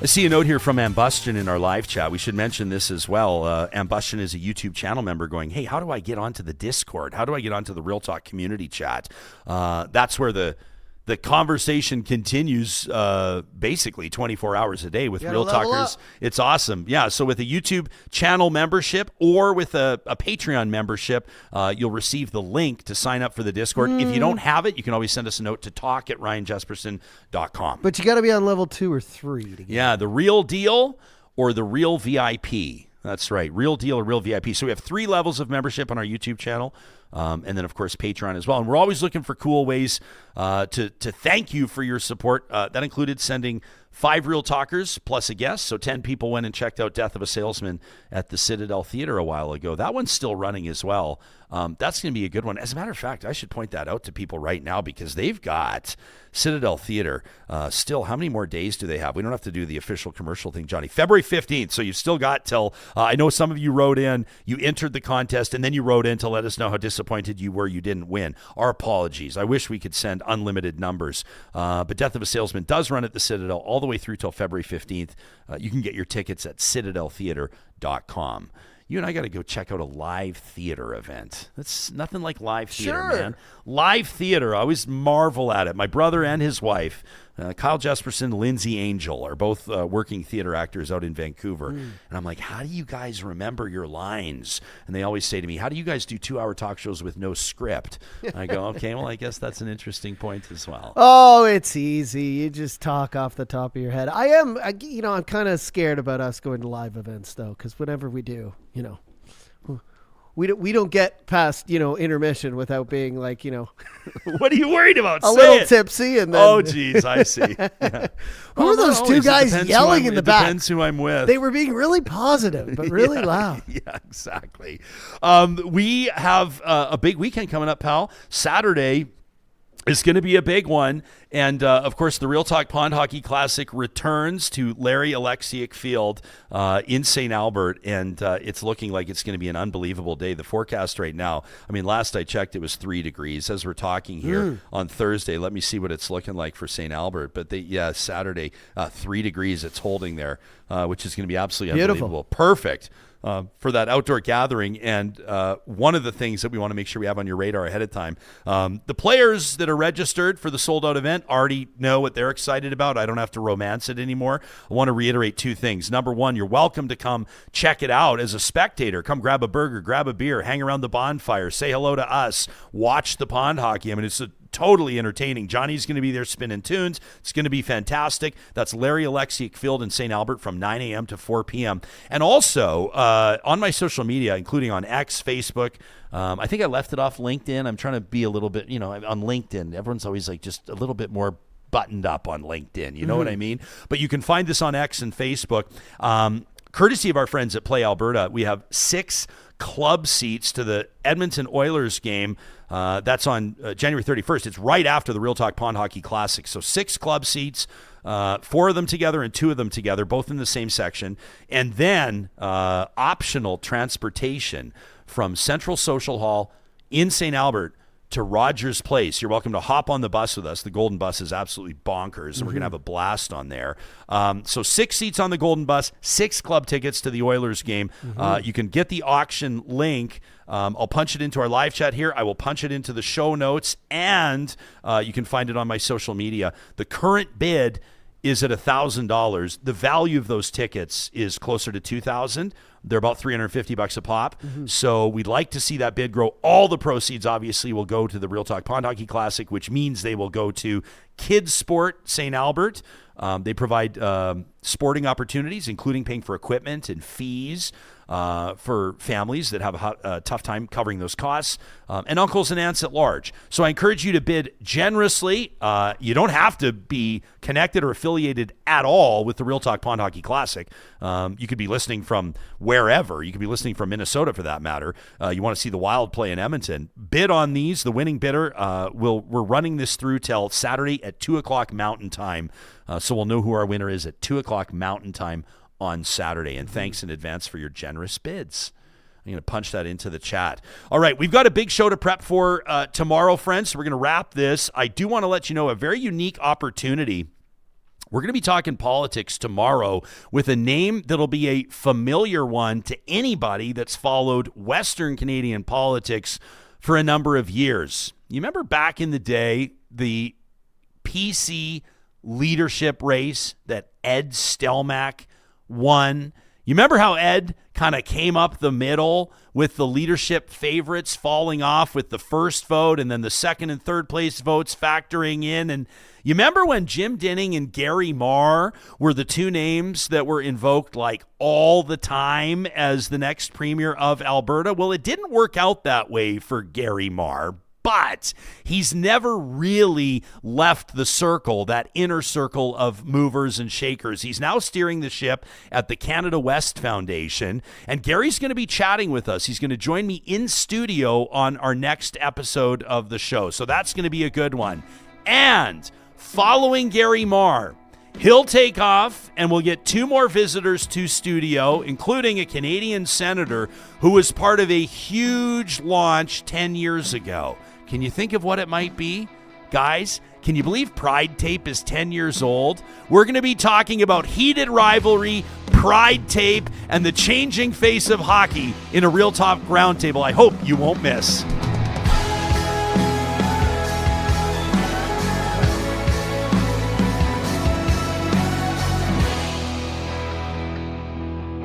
Speaker 3: I see a note here from Ambustion in our live chat. We should mention this as well. Ambustion is a YouTube channel member going, hey, how do I get onto the Discord? How do I get onto the Real Talk community chat? That's where the conversation continues basically 24 hours a day with Real Talkers. It's awesome. Yeah, so with a YouTube channel membership or with a Patreon membership, you'll receive the link to sign up for the Discord. If you don't have it, you can always send us a note to talk@ryanjespersen.com.
Speaker 6: But you got to be on level 2 or 3 to get
Speaker 3: Yeah, the Real Deal or the Real VIP. That's right, Real Deal or Real VIP. So we have 3 levels of membership on our YouTube channel. And then, of course, Patreon as well. And we're always looking for cool ways to thank you for your support. That included sending 5 Real Talkers plus a guest. So 10 people went and checked out Death of a Salesman at the Citadel Theater a while ago. That one's still running as well. That's going to be a good one. As a matter of fact, I should point that out to people right now because they've got Citadel Theater still. How many more days do they have? We don't have to do the official commercial thing, Johnny. February 15th. So you've still got till, I know some of you wrote in, you entered the contest, and then you wrote in to let us know how disappointed you were you didn't win. Our apologies. I wish we could send unlimited numbers. But Death of a Salesman does run at the Citadel all the way through till February 15th. You can get your tickets at citadeltheater.com. You and I got to go check out a live theater event. That's nothing like live theater, man. Live theater, I always marvel at it. My brother and his wife, Kyle Jespersen, Lindsay Angel, are both working theater actors out in Vancouver. And I'm like, how do you guys remember your lines? And they always say to me, how do you guys do 2-hour talk shows with no script? I go, okay, well, I guess that's an interesting point as well.
Speaker 6: Oh, it's easy. You just talk off the top of your head. I'm kind of scared about us going to live events, though, because whenever we do, we don't get past, intermission without being like,
Speaker 3: What are you worried about?
Speaker 6: A little tipsy. And then,
Speaker 3: oh, geez, I see. Yeah.
Speaker 6: Who are those 2 guys yelling in the back?
Speaker 3: Depends who I'm with.
Speaker 6: They were being really positive, but really loud.
Speaker 3: Yeah, exactly. We have a big weekend coming up, pal. Saturday is going to be a big one. And, of course, the Real Talk Pond Hockey Classic returns to Larry Alexiak Field in St. Albert, and it's looking like it's going to be an unbelievable day. The forecast right now, I mean, last I checked, it was 3 degrees. As we're talking here on Thursday, let me see what it's looking like for St. Albert. But, Saturday, 3 degrees it's holding there, which is going to be absolutely unbelievable. Perfect. For that outdoor gathering. And one of the things that we want to make sure we have on your radar ahead of time, the players that are registered for the sold-out event already know what they're excited about. I don't have to romance it anymore. I want to reiterate 2 things. Number 1, you're welcome to come check it out as a spectator. Come grab a burger, grab a beer, hang around the bonfire, say hello to us, watch the pond hockey. I mean, it's totally entertaining. Johnny's going to be there spinning tunes. It's going to be fantastic. That's Larry Alexiak Field in St. Albert from 9 a.m. to 4 p.m. And also on my social media, including on X, Facebook, I think I left it off LinkedIn. I'm trying to be a little bit, on LinkedIn. Everyone's always like just a little bit more buttoned up on LinkedIn. You know what I mean? But you can find this on X and Facebook. courtesy of our friends at Play Alberta, we have 6 club seats to the Edmonton Oilers game. That's on January 31st. It's right after the Real Talk Pond Hockey Classic. So 6 club seats, 4 of them together and 2 of them together, both in the same section. And then optional transportation from Central Social Hall in St. Albert to Rogers Place. You're welcome to hop on the bus with us. The Golden Bus is absolutely bonkers, and we're going to have a blast on there. So 6 seats on the Golden Bus, 6 club tickets to the Oilers game. You can get the auction link. I'll punch it into our live chat here. I will punch it into the show notes, and you can find it on my social media. The current bid is at $1,000. The value of those tickets is closer to $2,000. They're about $350 a pop. So we'd like to see that bid grow. All the proceeds obviously will go to the Real Talk Pond Hockey Classic, which means they will go to Kids Sport St. Albert. They provide sporting opportunities, including paying for equipment and fees for families that have a tough time covering those costs, and uncles and aunts at large. So I encourage you to bid generously. You don't have to be connected or affiliated at all with the Real Talk Pond Hockey Classic. You could be listening from wherever. You could be listening from Minnesota, for that matter. You want to see the Wild play in Edmonton. Bid on these. The winning bidder, we're running this through till Saturday at 2 o'clock Mountain Time. So we'll know who our winner is at 2 o'clock Mountain Time on Saturday. And thanks in advance for your generous bids. I'm going to punch that into the chat. All right, we've got a big show to prep for tomorrow, friends. So we're going to wrap this. I do want to let you know a very unique opportunity. We're going to be talking politics tomorrow with a name that'll be a familiar one to anybody that's followed Western Canadian politics for a number of years. You remember back in the day, the PC leadership race that Ed Stelmach won? You remember how Ed kind of came up the middle with the leadership favorites falling off with the first vote and then the second and third place votes factoring in? And you remember when Jim Dinning and Gary Marr were the 2 names that were invoked like all the time as the next premier of Alberta? Well, it didn't work out that way for Gary Marr, but he's never really left the circle, that inner circle of movers and shakers. He's now steering the ship at the Canada West Foundation, and Gary's going to be chatting with us. He's going to join me in studio on our next episode of the show, so that's going to be a good one. And following Gary Marr, he'll take off, and we'll get 2 more visitors to studio, including a Canadian senator who was part of a huge launch 10 years ago. Can you think of what it might be? Guys, can you believe Pride Tape is 10 years old? We're going to be talking about heated rivalry, Pride Tape, and the changing face of hockey in a Real Talk Roundtable. I hope you won't miss.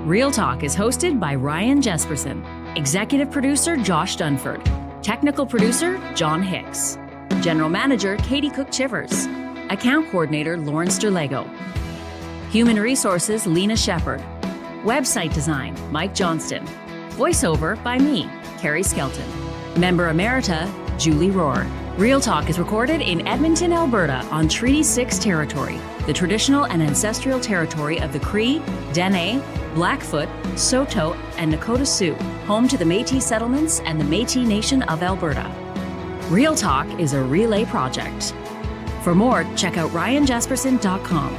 Speaker 2: Real Talk is hosted by Ryan Jespersen, executive producer Josh Dunford, technical producer John Hicks, general manager Katie Cook-Chivers, account coordinator Lawrence Derlego, human resources Lena Shepard, website design Mike Johnston, voiceover by me, Carrie Skelton, member emerita Julie Rohr. Real Talk is recorded in Edmonton, Alberta on Treaty 6 territory, the traditional and ancestral territory of the Cree, Dene, Blackfoot, Saulteaux, and Nakota Sioux, home to the Métis settlements and the Métis Nation of Alberta. Real Talk is a relay project. For more, check out ryanjespersen.com.